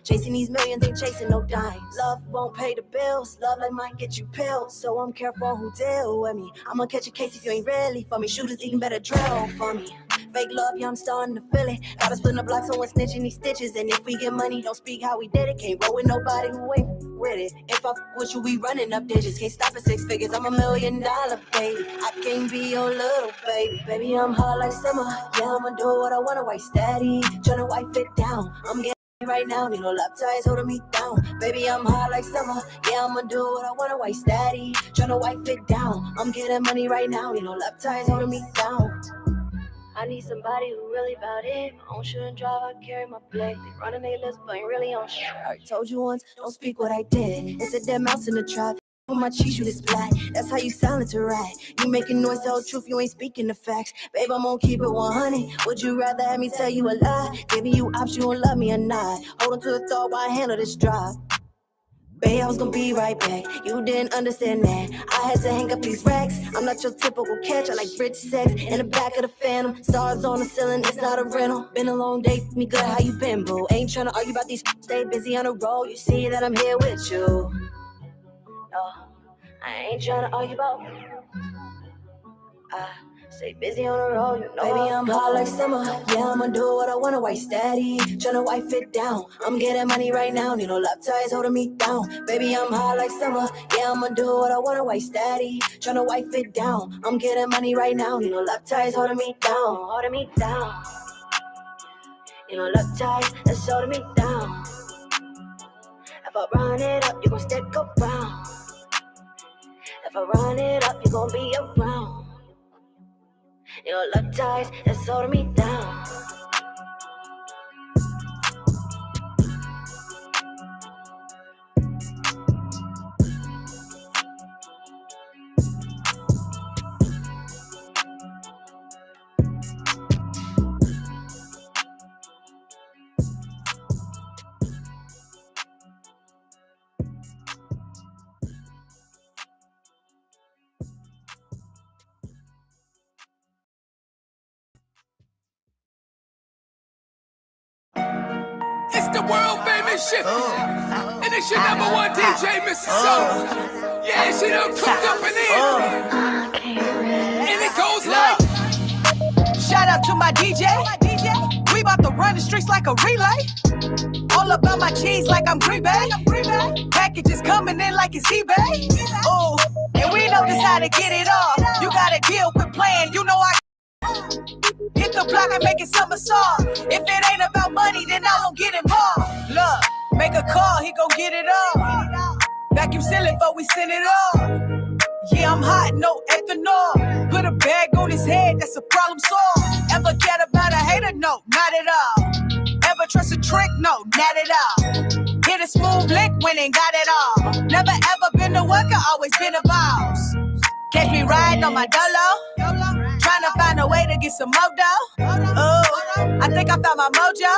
Chasing these millions, ain't chasing no dimes. Love won't pay the bills. Love like might get you pills. So I'm careful who deal with me. I'ma catch a case if you ain't really for me. Shooters even better drill for me. Fake love, yeah, I'm starting to feel it. Gotta split the block, someone snitching these stitches. And if we get money, don't speak how we did it. Can't roll with nobody who ain't with it. If I with you, we running up digits. Can't stop at 6 figures, I'm $1 million, baby. I can't be your little baby. Baby, I'm hot like summer. Yeah, I'ma do what I wanna, white steady. Tryna wipe it down. I'm getting right now, need no love ties holding me down. Baby, I'm hot like summer. Yeah, I'ma do what I wanna, white steady. Tryna wipe it down. I'm getting money right now, need no love ties holding me down. I need somebody who really about it. My own should and drive, I carry my blade. They running their lips, but ain't really on shit. I told you once, don't speak what I did. It's a dead mouse in the trap. With my cheeks, you this black. That's how you silence a rat. You making noise, tell the truth, you ain't speaking the facts. Babe, I'm gonna keep it 100. Would you rather have me tell you a lie? Giving you options, you don't love me or not. Hold on to the thought while I handle this drop. Babe, I was gonna be right back. You didn't understand that. I had to hang up these racks. I'm not your typical catch. I like rich sex in the back of the Phantom. Stars on the ceiling, it's not a rental. Been a long day, me good, how you been, boo? Ain't tryna argue about these. Stay busy on the road. You see that I'm here with you. No, I ain't tryna argue about. I stay busy on the road, you know. Baby, I'm hot like summer. Yeah, I'ma do what I wanna, white steady. Tryna wipe it down. I'm getting money right now. Need no love ties holding me down. Baby, I'm hot like summer. Yeah, I'ma do what I wanna, white steady. Tryna wipe it down. I'm getting money right now. Need no love ties holding me down. Holding me down. Need no love ties that's holding me down. If I run it up, you gon' stick around. If I run it up, you gon' be around. You know, love ties that's holding me down. Mississippi. And it's your number one DJ, Mr. Soul. Yeah, she done cooked up in here. And it goes like. Shout out to my DJ. We about to run the streets like a relay. All about my cheese like I'm Green Bay. Packages coming in like it's eBay. Oh, and we know just how to get it off. You gotta deal with playing, you know I hit the block and make it somersault. If it ain't about money, then I won't get involved. Look, make a call, he gon' get it all. Vacuum seal it before we send it off. Yeah, I'm hot, no ethanol. Put a bag on his head, that's a problem solved. Ever get about a hater? No, not at all. Ever trust a trick? No, not at all. Hit a smooth lick when ain't got it all. Never ever been a worker, always been a boss. Catch me riding on my dolo. Trying to find a way to get some more dough. Oh, I think I found my mojo.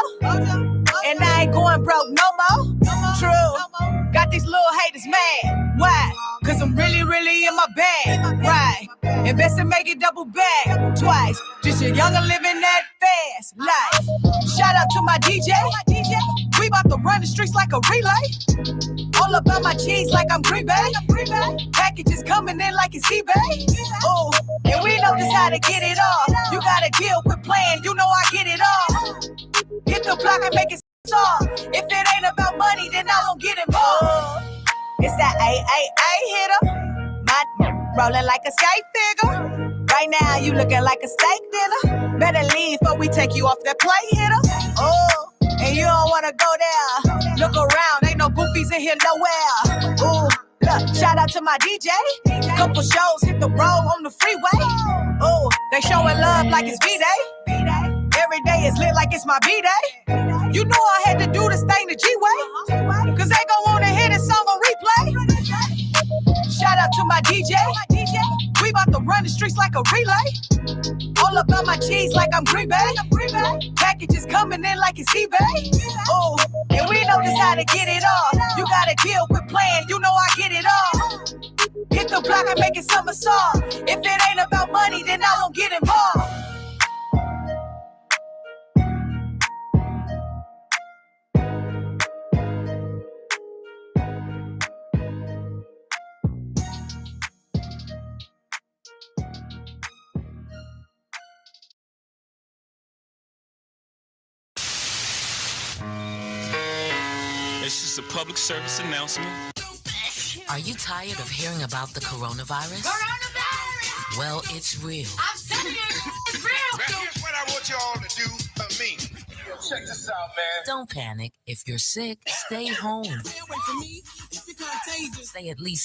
And I ain't going broke no more. True. Got these little haters mad. Why? Cause I'm really, really in my bag. Right. Invest and make it double back twice. Just a younger living that fast life. Shout out to my DJ. We about to run the streets like a relay. All about my cheese like I'm Green Bay. Packages coming in like it's eBay. Oh, and we know just how to get it off. You gotta deal with playing, you know I get it all. Hit the block and make it soft. If it ain't about money, then I won't get involved. It's that hitter. My rolling like a skate figure. Right now you looking like a steak dinner. Better leave before we take you off that plate, hitter. Oh, and you don't wanna go there. Look around, ain't no goofies in here nowhere. Ooh, look, shout out to my DJ. Couple shows hit the road on the freeway. Ooh, they showing love like it's V-Day. Every day is lit like it's my B-Day. You know I had to do this thing the G-Way. Cause they gon' wanna hear this song on replay. Shout out to my DJ. We about to run the streets like a relay. All about my cheese like I'm Green Bay. Packages coming in like it's eBay. Oh, and we know just how to get it off. You gotta deal with playing, you know I get it all. Hit the block and make it somersault. If it ain't about money, then I won't get involved. It's just a public service announcement. Are you tired of hearing about the coronavirus? Coronavirus! Well, it's real. I'm telling you, it's real. Now, here's what I want you all to do for me. Yo, check this out, man. Don't panic. If you're sick, stay home. Stay away from me. If you're contagious. Stay at least